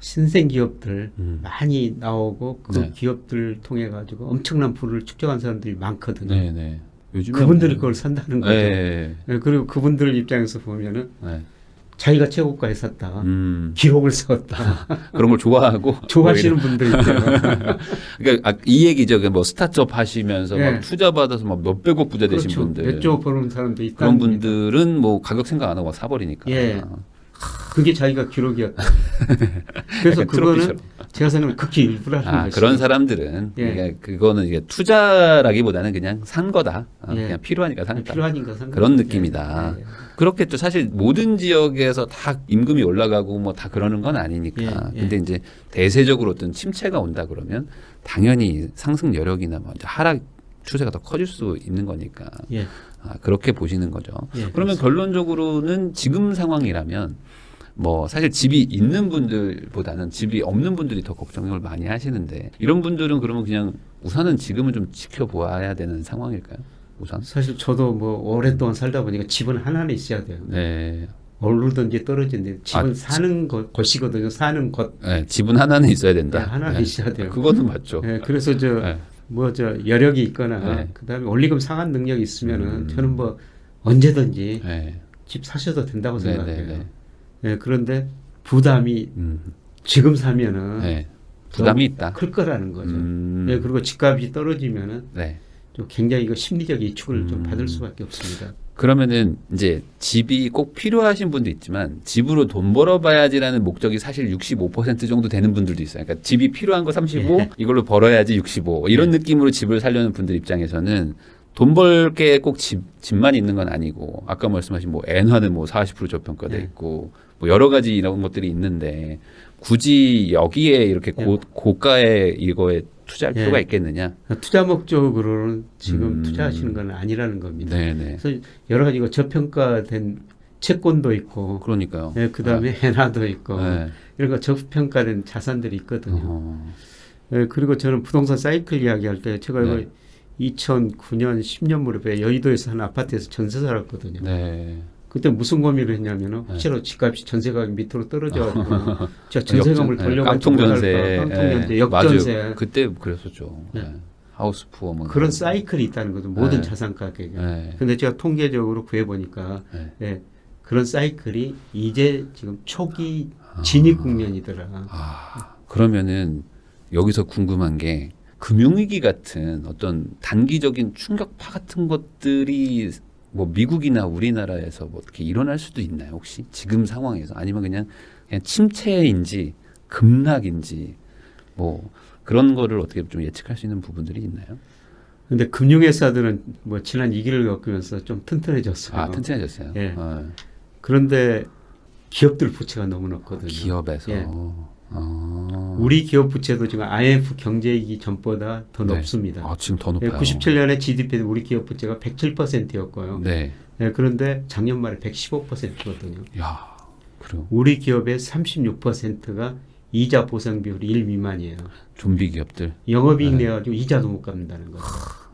신생 기업들 음. 많이 나오고 그 네. 기업들 통해 가지고 엄청난 부를 축적한 사람들이 많거든요. 네, 네. 요즘에 그분들이 뭐- 그걸 산다는 거죠. 네. 예, 그리고 그분들 입장에서 보면은 네. 자기가 최고가에 샀다. 음. 기록을 세웠다. 그런 걸 좋아하고 좋아하시는 분들 있잖아요. 그러니까 이 얘기죠. 뭐 스타트업 하시면서 예. 막 투자 받아서 막 몇백억 부자 되신 그렇죠. 분들. 몇조 버는 사람도 있다. 그런 분들은 뭐 가격 생각 안 하고 막 사버리니까. 예. 그게 자기가 기록이었다. 그래서 약간 그거는 트로피처럼. 제가 생각하면 극히 일부라는 아, 것이죠. 그런 사람들은 예. 그러니까 그거는 이게 투자라기보다는 그냥 산 거다. 예. 그냥 필요하니까 산 거다. 필요하니까 산 그런 거죠. 느낌이다. 예, 예. 그렇겠죠. 사실 모든 지역에서 다 임금이 올라가고 뭐 다 그러는 건 아니니까. 예, 예. 근데 이제 대세적으로 어떤 침체가 온다 그러면 당연히 상승 여력이나 뭐 이제 하락 추세가 더 커질 수 있는 거니까. 예. 아, 그렇게 보시는 거죠. 예, 그러면 결론적으로는 지금 상황이라면 뭐 사실 집이 있는 분들보다는 집이 없는 분들이 더 걱정을 많이 하시는데 이런 분들은 그러면 그냥 우선은 지금은 좀 지켜보아야 되는 상황일까요? 우선? 사실 저도 뭐 오랫동안 살다 보니까 집은 하나는 있어야 돼요. 네. 오르든지 떨어지는데 집은 사는 곳이거든요. 사는 곳. 네, 집은 하나는 있어야 된다. 네, 하나는 네. 있어야 돼요. 그것도 맞죠. 네, 그래서 네. 여력이 있거나 네. 그다음에 원리금 상환 능력이 있으면은 저는 뭐 언제든지 네. 집 사셔도 된다고 네, 생각해요. 네, 네. 네, 그런데 부담이 지금 사면은 네. 부담이 좀 있다. 클 거라는 거죠. 네, 그리고 집값이 떨어지면은 네. 좀 굉장히 이거 심리적 위축을 좀 받을 수밖에 없습니다. 그러면은 이제 집이 꼭 필요하신 분도 있지만 집으로 돈 벌어봐야지라는 목적이 사실 65% 정도 되는 분들도 있어요. 그러니까 집이 필요한 거 35, 예. 이걸로 벌어야지 65 이런 느낌으로 집을 살려는 분들 입장에서는 돈 벌 게 꼭 집만 있는 건 아니고 아까 말씀하신 뭐 엔화는 뭐 40% 저평가돼 예. 있고 뭐 여러 가지 이런 것들이 있는데 굳이 여기에 이렇게 고가의 이거에 투자할 예. 필요가 있겠느냐? 투자 목적으로는 지금 투자하시는 건 아니라는 겁니다. 네네. 그래서 여러 가지 이거 저평가된 채권도 있고, 그러니까요. 예, 그다음에 엔화도 있고, 네. 이런 거 저평가된 자산들이 있거든요. 어. 예, 그리고 저는 부동산 사이클 이야기할 때 제가 이거 2009년 10년 무렵에 여의도에서 한 아파트에서 전세 살았거든요. 네. 그때 무슨 고민을 했냐면은 혹시라도 집값이 전세 가격이 밑으로 떨어져가지고 제가 전세금을 돌려받지 깡통전세, 깡통전세, 역전세. 맞아요. 그때 그랬었죠. 네. 네. 하우스 푸어 뭐 그런 사이클이 있다는 거죠. 모든 자산 가격에. 네. 근데 제가 통계적으로 구해보니까 예, 그런 사이클이 이제 지금 초기 진입 국면이더라. 그러면은 여기서 궁금한 게 금융위기 같은 어떤 단기적인 충격파 같은 것들이 뭐 미국이나 우리나라에서 뭐 어떻게 일어날 수도 있나요? 혹시 지금 상황에서 아니면 그냥 침체인지 급락인지 뭐 그런 거를 어떻게 좀 예측할 수 있는 부분들이 있나요? 근데 금융회사들은 뭐 지난 2기를 겪으면서 좀 튼튼해졌어요. 아, 튼튼해졌어요. 예. 그런데 기업들 부채가 너무 높거든요. 기업에서. 예. 우리 기업 부채도 지금 IMF 경제위기 전보다 더 높습니다. 아, 지금 더 높아요. 97년에 GDP 우리 기업 부채가 107%였고요. 네. 예, 그런데 작년 말에 115%거든요. 야, 그래요. 우리 기업의 36%가 이자 보상 비율이 1 미만이에요. 좀비 기업들. 영업이익 내가지고 이자도 못 갚는다는 거죠.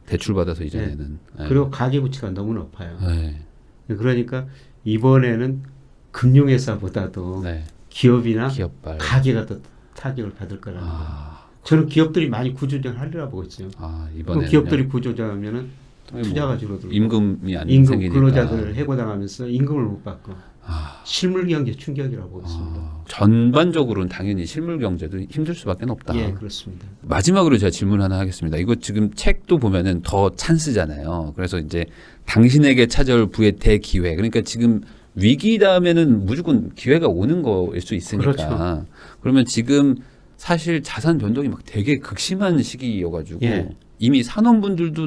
대출 받아서 이자 네. 내는. 네. 그리고 가계부채가 너무 높아요. 네. 그러니까 이번에는 금융회사보다도 네. 기업이나 기업발. 가계가 더 타격을 받을 거라는 거예요. 저는 기업들이 많이 구조조정을 하리라 보고 있어요. 이번에 기업들이 구조조정하면은 투자가 줄어들고 임금이 안 임금 생기니까. 근로자들 해고당하면서 임금을 못 받고 실물 경제 충격이라고 보고 있습니다. 전반적으로는 당연히 실물 경제도 힘들 수밖에 없다. 예, 그렇습니다. 마지막으로 제가 질문 하나 하겠습니다. 이거 지금 책도 보면은 더 찬스잖아요. 그래서 이제 당신에게 찾아올 부의 대기회. 그러니까 지금 위기 다음에는 무조건 기회가 오는 거일 수 있으니까. 그렇죠. 그러면 지금 사실 자산 변동이 막 되게 극심한 시기여가지고 예. 이미 사놓은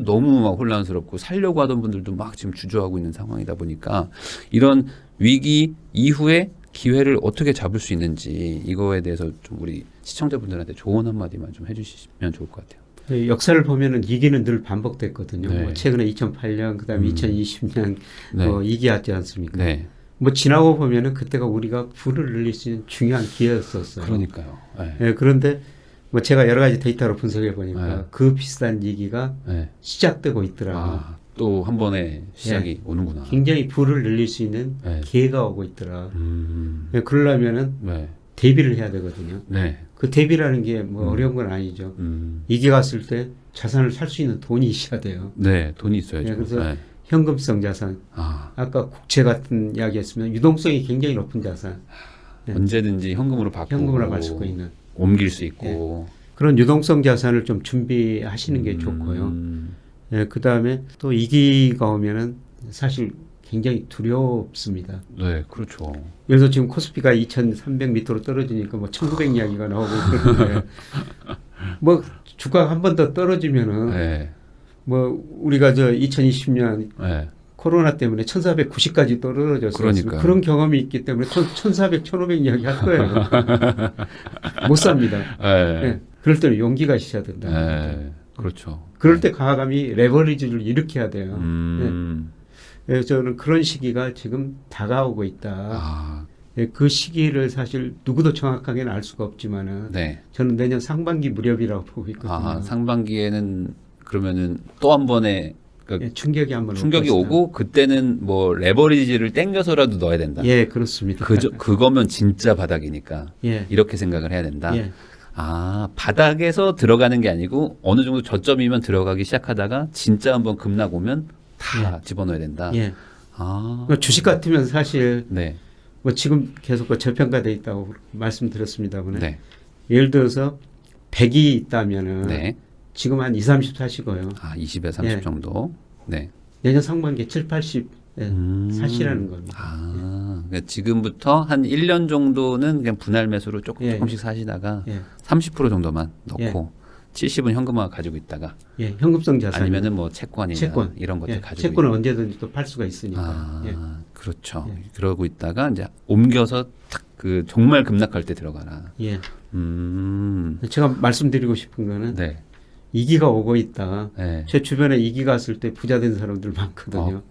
너무 막 혼란스럽고 살려고 하던 분들도 막 지금 주저하고 있는 상황이다 보니까 이런 위기 이후에 기회를 어떻게 잡을 수 있는지 이거에 대해서 좀 우리 시청자분들한테 조언 한마디만 좀 해주시면 좋을 것 같아요. 역사를 보면은 이기는 늘 반복됐거든요. 네. 뭐 최근에 2008년, 그다음에 2020년 네. 이기였지 않습니까? 네. 뭐 지나고 보면은 그때가 우리가 부를 늘릴 수 있는 중요한 기회였었어요. 그러니까요. 네. 예, 그런데 뭐 제가 여러 가지 데이터로 분석해 보니까 그 비슷한 위기가 시작되고 있더라. 또 한 번에 시작이 오는구나. 굉장히 부를 늘릴 수 있는 기회가 오고 있더라. 예, 그러려면은 대비를 해야 되거든요. 그 대비라는 게 뭐 어려운 건 아니죠. 위기 갔을 때 자산을 살 수 있는 돈이 있어야 돼요. 네, 돈이 있어야죠. 예, 그래서 현금성 자산, 아까 국채 같은 이야기했으면 유동성이 굉장히 높은 자산. 언제든지 현금으로 받고 현금으로 갈 수 있는. 옮길 수 있고. 그런 유동성 자산을 좀 준비하시는 게 좋고요. 예, 그 다음에 또 위기가 오면은 사실 굉장히 두렵습니다. 네, 그렇죠. 그래서 지금 코스피가 2,300 밑으로 떨어지니까 뭐 1,900 이야기가 나오고 그러는데 뭐 주가가 한 번 더 떨어지면은 뭐 우리가 저 2020년 코로나 때문에 1,490까지 떨어졌어요. 그런 경험이 있기 때문에 1,400, 1,500 이야기 할 거예요. 못 삽니다. 네. 그럴 때는 용기가 있어야 된다. 그렇죠. 그럴 때 과감히 레버리지를 일으켜야 돼요. 그래서 저는 그런 시기가 지금 다가오고 있다. 그 시기를 사실 누구도 정확하게는 알 수가 없지만은 저는 내년 상반기 무렵이라고 보고 있거든요. 상반기에는 그러면은 또 한 번의 그러니까 예, 충격이 한번 충격이 오고 그때는 뭐 레버리지를 땡겨서라도 넣어야 된다. 예, 그렇습니다. 그거면 진짜 바닥이니까 예. 이렇게 생각을 해야 된다. 예. 아, 바닥에서 들어가는 게 아니고 어느 정도 저점이면 들어가기 시작하다가 진짜 한번 급락 오면 다 집어넣어야 된다. 예. 아, 뭐 주식 같으면 사실 네, 뭐 지금 계속 그 저평가돼 있다고 말씀드렸습니다만 네, 예를 들어서 100이 있다면은 네. 지금 한 2, 30 사시고요. 아, 20에 30 예. 정도. 네. 내년 상반기에 7, 80 사시라는 겁니다. 아, 그러니까 지금부터 한 1년 정도는 그냥 분할 매수로 조금씩 사시다가 예. 30% 정도만 넣고 70은 현금화 가지고 있다가 예, 현금성 자산 아니면은 뭐 채권이나 채권. 이런 것들 예, 가지고 채권은 언제든지 또 팔 수가 있으니까. 아, 예. 그렇죠. 예. 그러고 있다가 이제 옮겨서 탁 그 정말 급락할 때 들어가라. 예. 음. 제가 말씀드리고 싶은 거는 네. 이기가 오고 있다. 네. 제 주변에 이기가 왔을 때 부자 된 사람들 많거든요.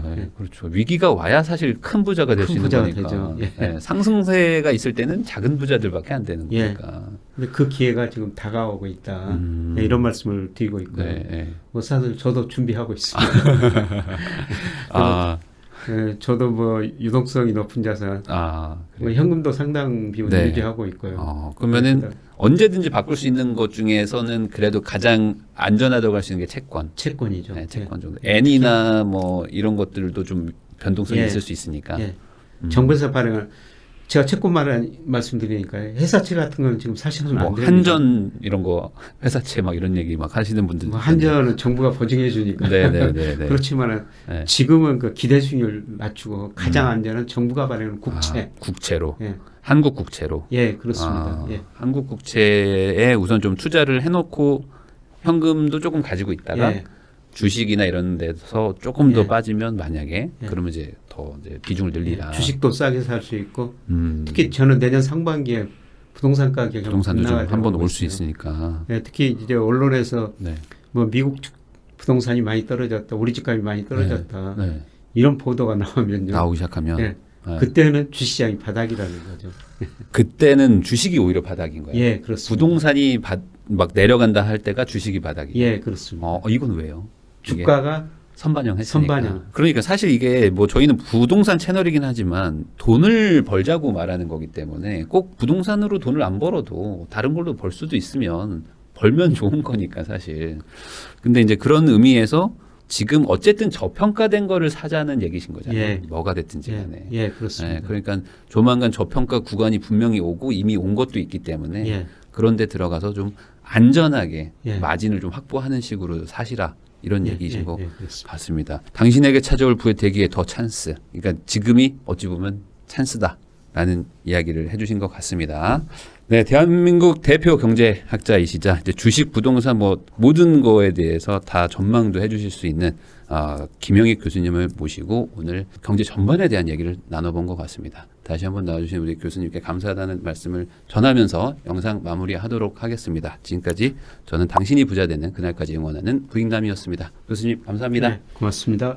네. 예. 그렇죠. 위기가 와야 사실 큰 부자가 될 수 큰 있는 부자가 거니까. 되죠. 예. 네. 상승세가 있을 때는 작은 부자들밖에 안 되는 예. 거니까. 근데 그 기회가 지금 다가오고 있다. 예, 이런 말씀을 드리고 있고요. 네. 네. 뭐 사실 저도 준비하고 있습니다. 아, 예, 저도 뭐 유동성이 높은 자산, 뭐 현금도 상당 비율 네. 유지하고 있고요. 그러면은 언제든지 바꿀 수 있는 것 중에서는 그래도 가장 안전하다고 할 수 있는 게 채권. 채권이죠. 네, 채권 예. 정도. N이나 뭐 이런 것들도 좀 변동성이 예. 있을 수 있으니까. 예. 정부에서 발행한 제가 채권만 말씀드리니까 회사채 같은 거는 지금 사실은 안 뭐 돼요. 한전 이런 거 회사채 막 이런 얘기 막 하시는 분들. 뭐 한전은 정부가 보증해 주니까. 네네네. 그렇지만은 네. 지금은 그 기대 수익률 낮추고 가장 안전한 정부가 발행하는 국채. 국채로. 예. 한국 국채로. 예, 그렇습니다. 예. 한국 국채에 우선 좀 투자를 해놓고 현금도 조금 가지고 있다가 예. 주식이나 이런 데서 조금 더 예. 빠지면 만약에 예. 그러면 이제 더 이제 비중을 늘리라. 주식도 싸게 살 수 있고 음, 특히 저는 내년 상반기에 부동산 가격이 부동산도 좀 한번 올 수 있어요. 있으니까. 예, 특히 이제 언론에서 네. 뭐 미국 부동산이 많이 떨어졌다, 우리 집값이 많이 떨어졌다 네. 이런 보도가 나오면요. 나오기 시작하면 예, 네. 그때는 주시장이 바닥이라는 거죠. 그때는 주식이 오히려 바닥인 거예요. 예, 그렇습니다. 부동산이 막 내려간다 할 때가 주식이 바닥이에요. 예, 그렇습니다. 이건 왜요? 이게 주가가 선반영 했으니까. 선반영. 그러니까 사실 이게 뭐 저희는 부동산 채널이긴 하지만 돈을 벌자고 말하는 거기 때문에 꼭 부동산으로 돈을 안 벌어도 다른 걸로 벌 수도 있으면 벌면 좋은 거니까 사실. 근데 이제 그런 의미에서 지금 어쨌든 저평가된 거를 사자는 얘기신 거잖아요. 예. 뭐가 됐든지 예, 간에. 예, 그렇습니다. 그러니까 조만간 저평가 구간이 분명히 오고 이미 온 것도 있기 때문에 예, 그런 데 들어가서 좀 안전하게 예. 마진을 좀 확보하는 식으로 사시라. 이런 얘기이신 것 그렇습니다. 같습니다. 당신에게 찾아올 부의 대기에 더 찬스. 그러니까 지금이 어찌 보면 찬스다라는 이야기를 해주신 것 같습니다. 네, 대한민국 대표 경제학자이시자 이제 주식, 부동산 뭐 모든 거에 대해서 다 전망도 해주실 수 있는 김영익 교수님을 모시고 오늘 경제 전반에 대한 얘기를 나눠본 것 같습니다. 다시 한번 나와주신 우리 교수님께 감사하다는 말씀을 전하면서 영상 마무리하도록 하겠습니다. 지금까지 저는 당신이 부자 되는 그날까지 응원하는 부익남이었습니다. 교수님 감사합니다. 네, 고맙습니다.